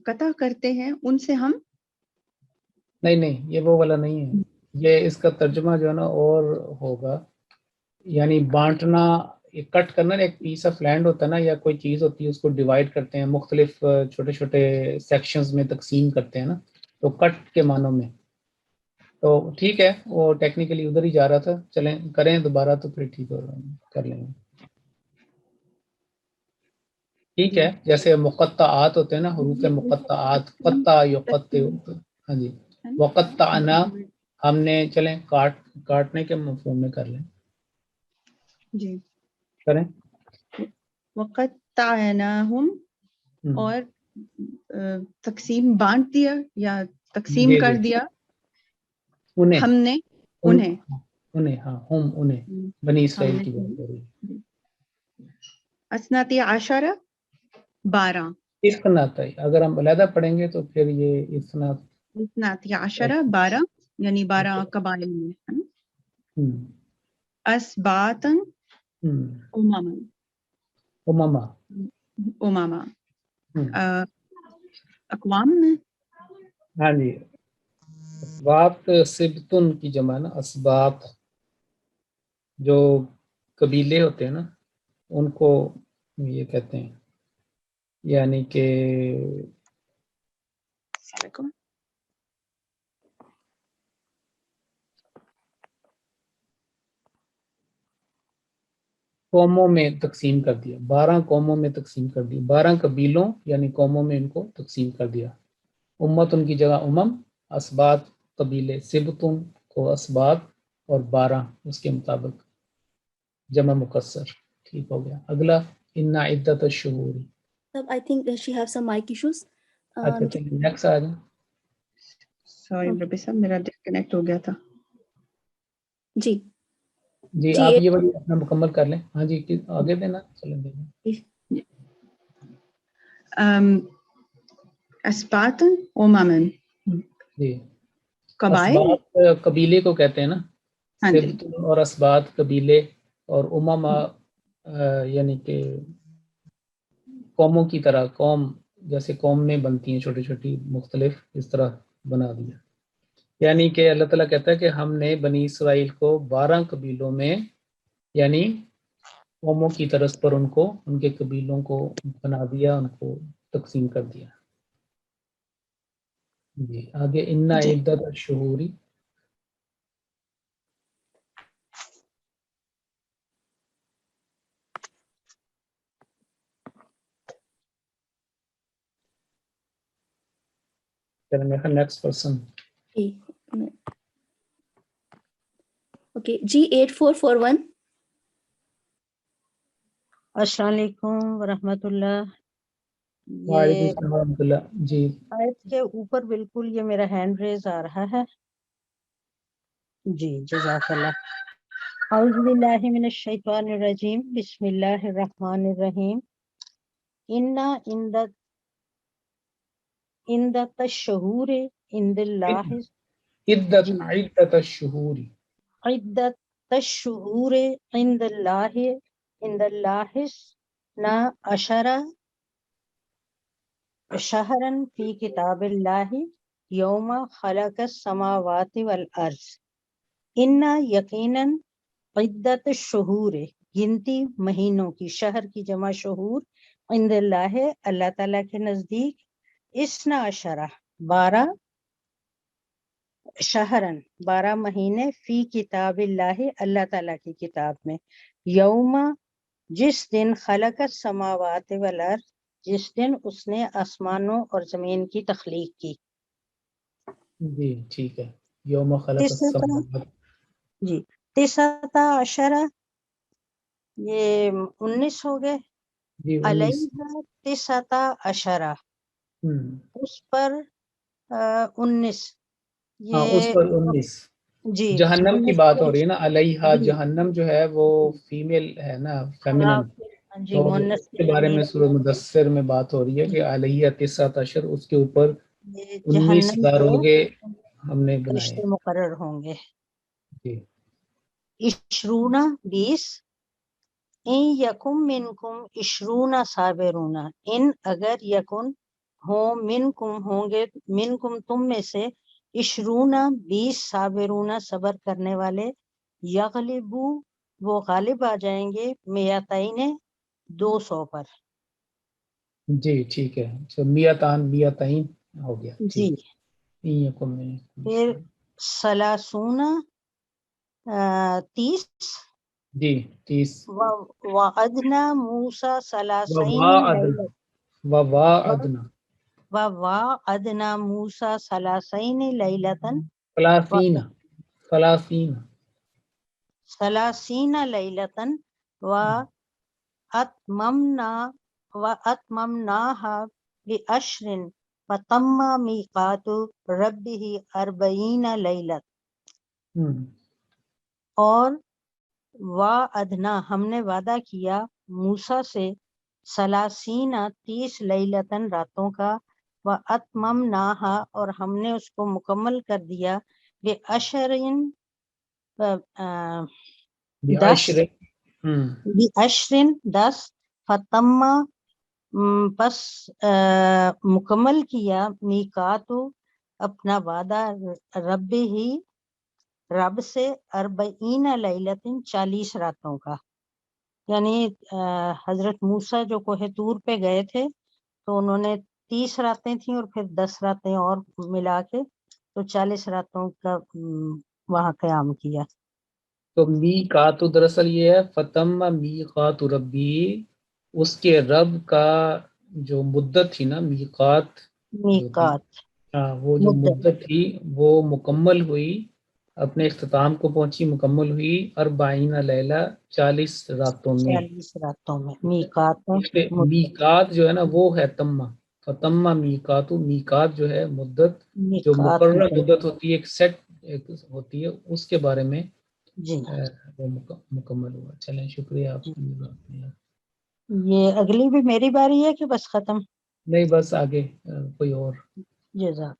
قطع کرتے ہیں ان سے ہم. نہیں یہ وہ والا نہیں ہے، یہ اس کا ترجمہ جو ہے نا اور ہوگا، یعنی بانٹنا، کٹ کرنا. ایک پیس آف لینڈ ہوتا ہے نا یا کوئی چیز ہوتی ہے، اس کو ڈیوائڈ کرتے ہیں، مختلف چھوٹے چھوٹے سیکشنز میں تقسیم کرتے ہیں نا، تو کٹ کے معنوں میں. تو ٹھیک ہے، وہ ٹیکنیکلی ادھر ہی جا رہا تھا. چلیں کریں دوبارہ تو پھر ٹھیک ہو کر لیں گے. ٹھیک ہے، جیسے مقطعات ہوتے ہیں نا، حروف مقطعات، قطع یقطع. ہاں جی، وقطعنا ہم نے، چلیں کاٹنے کے مفہوم میں کر لیں. جی. کریں. وقطعناہم، اور تقسیم بانٹ دیا یا تقسیم جی کر جی، دیا انہیں ہم نے انہیں. ہاں انہیں بنی ہم اسرائیل نے کی بات ہو رہی ہے. اسناتی عشرہ 12 اسناتئی، اگر ہم علیحدہ پڑھیں گے تو پھر یہ اسنات. اسناتی عشرہ 12 یعنی 12 قبائل میں ہے نا. اسباتن امما، امما اقوام میں. ہاں جی، اسباط سبتن کی جمع ہے نا. اسباط جو قبیلے ہوتے ہیں نا ان کو یہ کہتے ہیں، یعنی کہ قوموں میں تقسیم کر دیا. 12 قوموں میں تقسیم کر دیا، 12 قبیلوں یعنی قوموں میں ان کو تقسیم کر دیا. امت ان کی جگہ امم، اسباط قبیلے، سبتن کو اسباط، اور 12 اس کے مطابق جمع مکسر. ٹھیک ہو گیا. اگلا ان عدت الشہور. I think she have some mic issues. اچھا چلیے نیکسٹ آ جائیں. سوری ربی صاحب، میرا ڈسکنیکٹ ہو گیا تھا. جی جی آپ یہ والی اپنا مکمل کر لیں. ہاں جی آگے دینا، چلیں دیں. اسبات اممن، جی، قبائل. اسباط قبیلے کو کہتے ہیں نا. ہاں جی. سبت اور اسباط قبیلے، اور امما یعنی کہ قوموں کی طرح، قوم جیسے قوم میں بنتی ہیں چھوٹی چھوٹی مختلف، اس طرح بنا دیا. یعنی کہ اللہ تعالیٰ کہتا ہے کہ ہم نے بنی اسرائیل کو 12 قبیلوں میں، یعنی قوموں کی طرز پر ان کو، ان کے قبیلوں کو بنا دیا، ان کو تقسیم کر دیا. جی آگے ان عدت الشہوری. Next person. Okay, G8441. السلام علیکم ورحمۃ اللہ. وعلیکم یہ السلام ورحمۃ اللہ. جی آیت کے اوپر بالکل یہ میرا ہینڈ ریز آ رہا ہے. جی جزاک اللہ. اعوذ باللہ من الشیطان الرجیم، بسم اللہ الرحمن الرحیم. عدت الشہور عند اللہ، عدت الشہور، عدت الشہور عند اللہ نا عشرہ شہرن فی کتاب اللہ یوم خلق السماوات والارض. انا یقیناً عدت الشہور گنتی مہینوں کی، شہر کی جمع شہور، عند اللہ اللہ تعالیٰ کے نزدیک، اسنا عشرہ 12 شہرن 12 مہینے فی کتاب اللہ اللہ تعالیٰ کی کتاب میں، یوم جس دن خلق السماوات والارض جس دن اس نے آسمانوں اور زمین کی تخلیق کی. جی ٹھیک ہے. یوم خلق السماوات. جی 19 یہ 19 ہو گئے. جی 19. علیہ 19 اس پر 19 ہاں اس یہ پر 19. جی جہنم کی 19 بات ہو رہی ہے نا. علیہ جی جہنم جو ہے وہ فیمیل ہے نا, ہاں فیمنن. جی تو مؤنث اس کے بارے میں سورہ مدثر میں بات ہو رہی ہے کہ علیہ 19 اس کے اوپر یہ 19 جہنم داروغے ہم نے بنائے. فرشتے مقرر ہوں گے. جی 20 ان یکم منکم 20 صابرون ان اگر یکن ہوں منکم ہوں گے منکم تم میں سے 20 صابرون صبر کرنے والے یغلبو وہ غالب آ جائیں گے میاتین 200 پر. جی ٹھیک ہے. تو میاتان میاتین ہو گیا. جی ٹھیک. پھر سلاسون 30 جی 30. وعدنا موسیٰ ثلاثین وواعدنا وعدنا موسیٰ ثلاثین لیلتن 30 ثلاثین لیلتن واتممناها بعشر فتم میقات ربہ 40 لیلت. اور وعدنا ہم نے وعدہ کیا موسیٰ سے 30 لیلتن راتوں کا واتممناها اور ہم نے اس کو مکمل کر دیا بعشرین 10 فتم پس مکمل کیا میقات اپنا وعدہ رب ہی رب سے 40 لیلتن 40 راتوں کا. یعنی حضرت موسیٰ جو کوہ طور پہ گئے تھے تو انہوں نے 30 راتیں تھیں اور پھر 10 راتیں اور ملا کے تو 40 راتوں کا وہاں قیام کیا. تو میقات دراصل یہ ہے فتم میقات ربی, اس کے رب کا جو مدت تھی نا میقات میقات وہ جو مدت تھی وہ مکمل ہوئی, اپنے اختتام کو پہنچی, مکمل ہوئی 40 لیلہ 40 راتوں میں. 40 راتوں میں میقات میقات جو ہے نا وہ ہے تمہ. فتمہ میقات, میقات جو ہے مدت جو مقررہ مدت ہوتی ہے, ایک سیٹ ہوتی ہے, اس کے بارے میں جی وہ مکمل ہوا. چلیں شکریہ آپ. یہ اگلی بھی میری باری ہے کہ بس ختم؟ نہیں بس آگے کوئی اور. جزاک.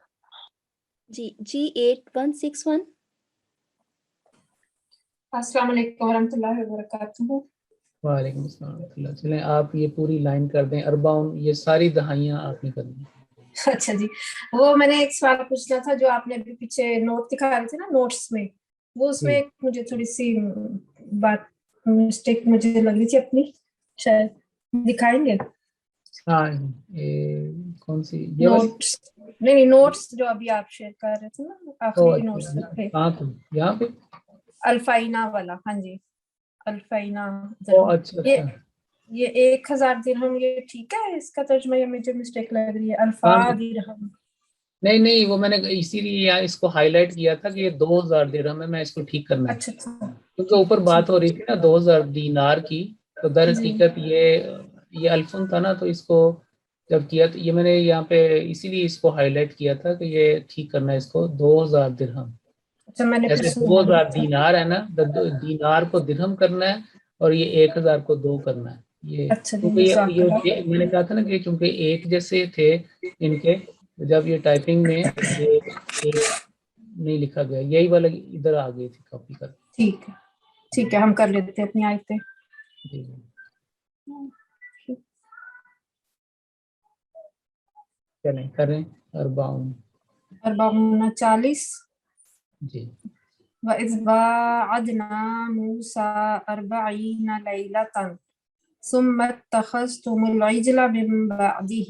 جی G8161. السلام علیکم ورحمۃ اللہ وبرکاتہ. وعلیکم السلام ورحمۃ اللہ. چلیں آپ یہ پوری لائن کر دیں. 40 یہ ساری دہائیاں آپ نے کرنی. اچھا جی, وہ میں نے ایک سوال پوچھنا تھا جو آپ نے ابھی پیچھے نوٹ دکھا رہے تھے نا نوٹس میں, وہ اس میں مجھے تھوڑی سی بات مسٹیک مجھے لگ رہی تھی اپنی, شاید دکھائیں گے. ہاں کون سی نوٹس؟ نہیں نوٹس جو ابھی آپ شیئر کر رہے تھے نا آخری نوٹس پہ. کہاں تھے؟ یہاں پہ الفائنا والا. ہاں جی الفائنا. اچھا یہ 1000 درہم یہ ٹھیک ہے اس کا ترجمہ, یا مجھے مسٹیک لگ رہی ہے الفا درہم؟ نہیں وہ میں نے اسی لیے اس کو ہائی لائٹ کیا تھا کہ یہ 2000 درہم ہے, میں اس کو ٹھیک کرنا ہے. اچھا کیونکہ اوپر بات ہو رہی تھی نا 2000 دینار کی, تو در حقیقت یہ الفن تھا نا, تو اس کو جب کیا تو یہ میں نے یہاں پہ اسی لیے اس کو ہائی لائٹ کیا تھا کہ یہ ٹھیک کرنا ہے اس کو 2000 درہم. جیسے 2000 دینار ہے نا, دینار کو درہم کرنا ہے اور یہ 1000 کو 2 کرنا ہے. یہ میں نے کہا تھا نا کہ چونکہ ایک جیسے تھے ان کے, جب یہ ٹائپنگ میں یہ ایک نہیں لکھا گیا, یہی والا ادھر آ گئی تھی کاپی کر. ٹھیک ہے ہم کر لیتے اپنی آیتیں. چلیں کریں. 40. جی. وَإِذْ وَاعَدْنَا مُوسَىٰ 40 لَيْلَةً ثُمَّ اتَّخَذْتُمُ الْعِجْلَ مِن بَعْدِهِ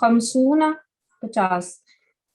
50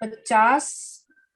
50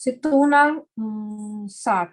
60,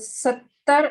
70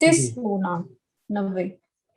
90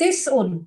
90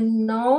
9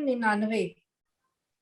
99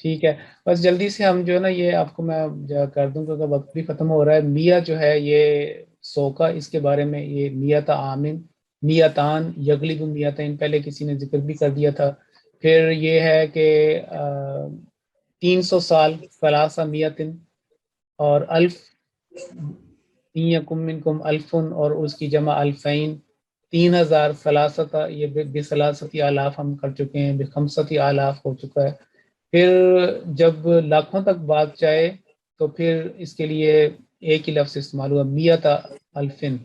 ٹھیک ہے، بس جلدی سے ہم جو ہے نا یہ آپ کو میں کر دوں کیونکہ وقت بھی ختم ہو رہا ہے. میاں جو ہے یہ 100 کا، اس کے بارے میں یہ میت آمن میتان یغلب میتین پہلے کسی نے ذکر بھی کر دیا تھا. پھر یہ ہے کہ 300 سال ثلاثہ میتن، اور الف یکم منکم الفن اور اس کی جمع الفین، 3000 ثلاثہ، یہ بثلاثتی آلاف ہم کر چکے ہیں، بخمستی آلاف ہو چکا ہے. پھر جب لاکھوں تک بات جائے تو پھر اس کے لیے ایک ہی لفظ استعمال ہوا، میت الفن،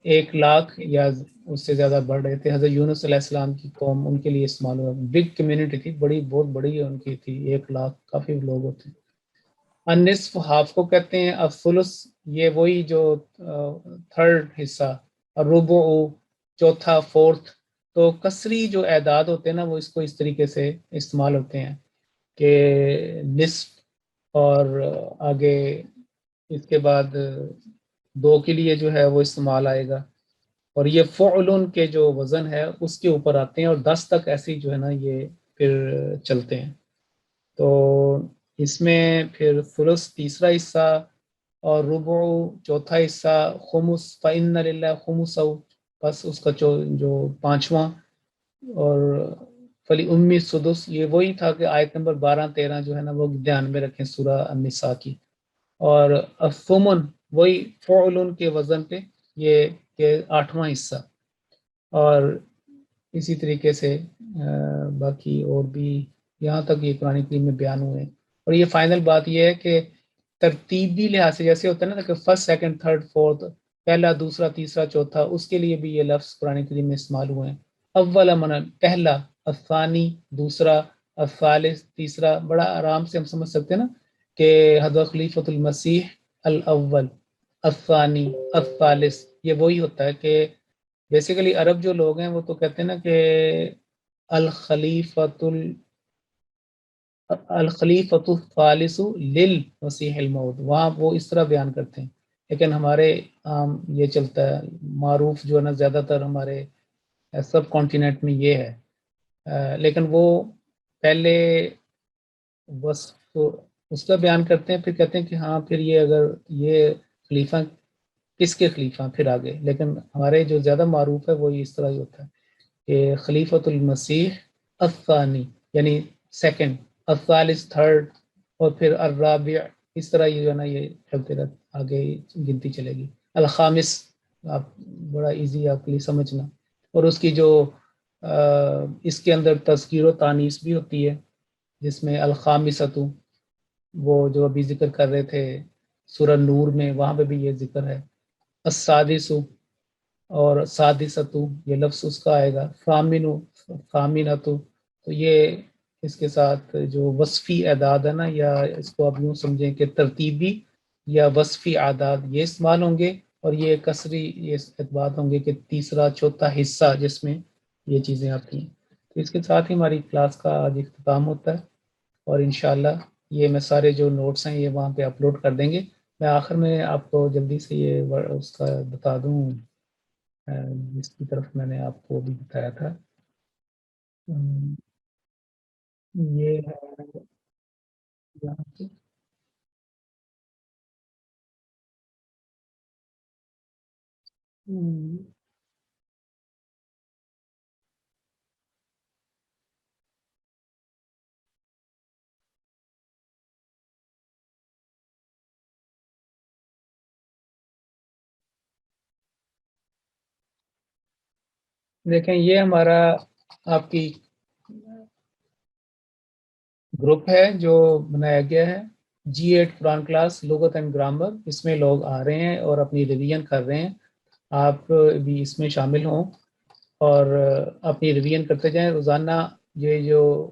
1,00,000 یا اس سے زیادہ بڑھ رہے تھے. حضرت یونس علیہ السلام کی قوم، ان کے لیے استعمال ہوا. بگ کمیونٹی تھی، بہت بڑی ان کی تھی، 1,00,000 کافی لوگ ہوتے ہیں. النصف ہاف کو کہتے ہیں. الثلث یہ وہی جو تھرڈ حصہ. الربع چوتھا، فورتھ. تو کسری جو اعداد ہوتے ہیں نا وہ اس کو اس طریقے سے استعمال ہوتے ہیں کہ نصف، اور آگے اس کے بعد 2 کے لیے جو ہے وہ استعمال آئے گا، اور یہ فعلن کے جو وزن ہے اس کے اوپر آتے ہیں، اور 10 تک ایسے جو ہے نا یہ پھر چلتے ہیں. تو اس میں پھر ثلث تیسرا حصہ، اور ربع چوتھا حصہ، خمس فإن للہ خمسہ، بس اس کا جو پانچواں، اور فلی امی سدس، یہ وہی تھا کہ آیت نمبر 12-13 جو ہے نا وہ دھیان میں رکھیں سورہ النساء کی. اور الثمن وہی فعلن کے وزن پہ، یہ کہ 8واں حصہ. اور اسی طریقے سے باقی اور بھی یہاں تک یہ قرآن کریم میں بیان ہوئے ہیں. اور یہ فائنل بات یہ ہے کہ ترتیبی لحاظ سے جیسے ہوتا ہے نا کہ فرسٹ سیکنڈ تھرڈ فورتھ، پہلا دوسرا تیسرا چوتھا، اس کے لیے بھی یہ لفظ قرآن کریم میں استعمال ہوئے ہیں. اول من پہلا، الثانی دوسرا، الثالث تیسرا. بڑا آرام سے ہم سمجھ سکتے ہیں نا کہ حضرت خلیفۃ المسیح الاول، الثانی، الثالث، یہ وہی ہوتا ہے کہ بیسیکلی عرب جو لوگ ہیں وہ تو کہتے ہیں نا کہ الخلیفۃ الثالث للمسیح الموعود، وہاں وہ اس طرح بیان کرتے ہیں. لیکن ہمارے عام یہ چلتا ہے، معروف جو ہے نا زیادہ تر ہمارے سب کانٹیننٹ میں یہ ہے. لیکن وہ پہلے وصف اس کا بیان کرتے ہیں، پھر کہتے ہیں کہ ہاں پھر یہ اگر یہ خلیفہ کس کے خلیفہ پھر آگے. لیکن ہمارے جو زیادہ معروف ہے وہ اس طرح ہی ہوتا ہے کہ خلیفۃ المسیح الثانی یعنی سیکنڈ، الثالث تھرڈ، اور پھر الرابع، اس طرح یہ جو ہے نا یہ چلتے رہتے آگے گنتی چلے گی. الخامس، آپ بڑا ایزی آپ کے لیے سمجھنا. اور اس کی جو اس کے اندر تذکیر و تانیث بھی ہوتی ہے، جس میں الخامسۃ، وہ جو ابھی ذکر کر رہے تھے سورہ نور میں، وہاں پہ بھی یہ ذکر ہے. السادس اور سادسۃ، یہ لفظ اس کا آئے گا. فامنۃ، تو یہ اس کے ساتھ جو وصفی اعداد ہے نا، یا اس کو آپ یوں سمجھیں کہ ترتیبی یا وصفی اعداد یہ استعمال ہوں گے، اور یہ کسری یہ اعتبار ہوں گے کہ تیسرا چوتھا حصہ جس میں یہ چیزیں آتی ہیں. تو اس کے ساتھ ہی ہماری کلاس کا آج اختتام ہوتا ہے، اور انشاءاللہ یہ میں سارے جو نوٹس ہیں یہ وہاں پہ اپلوڈ کر دیں گے. میں آخر میں آپ کو جلدی سے یہ اس کا بتا دوں جس کی طرف میں نے آپ کو بھی بتایا تھا. یہ ہے یہاں پہ دیکھیں یہ ہمارا آپ کی گروپ ہے جو بنایا گیا ہے، G8 قرآن کلاس لغت اینڈ گرامر. اس میں لوگ آ رہے ہیں اور اپنی ریویژن کر رہے ہیں. آپ بھی اس میں شامل ہوں اور اپنی ریویژن کرتے جائیں روزانہ. یہ جو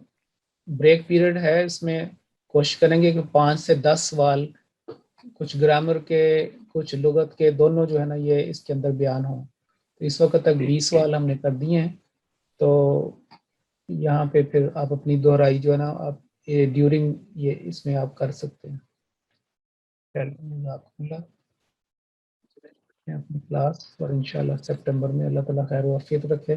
بریک پیریڈ ہے اس میں کوشش کریں گے کہ 5 سے 10 سوال، کچھ گرامر کے کچھ لغت کے، دونوں جو ہے نا یہ اس کے اندر بیان ہوں. تو اس وقت تک 20 سوال ہم نے کر دیے ہیں. تو یہاں پہ پھر آپ اپنی دہرائی جو ہے نا آپ ڈیورنگ یہ اس میں آپ کر سکتے ہیں. اپنی کلاس، اور انشاءاللہ سپٹمبر میں اللہ تعالیٰ خیر و عافیت رکھے.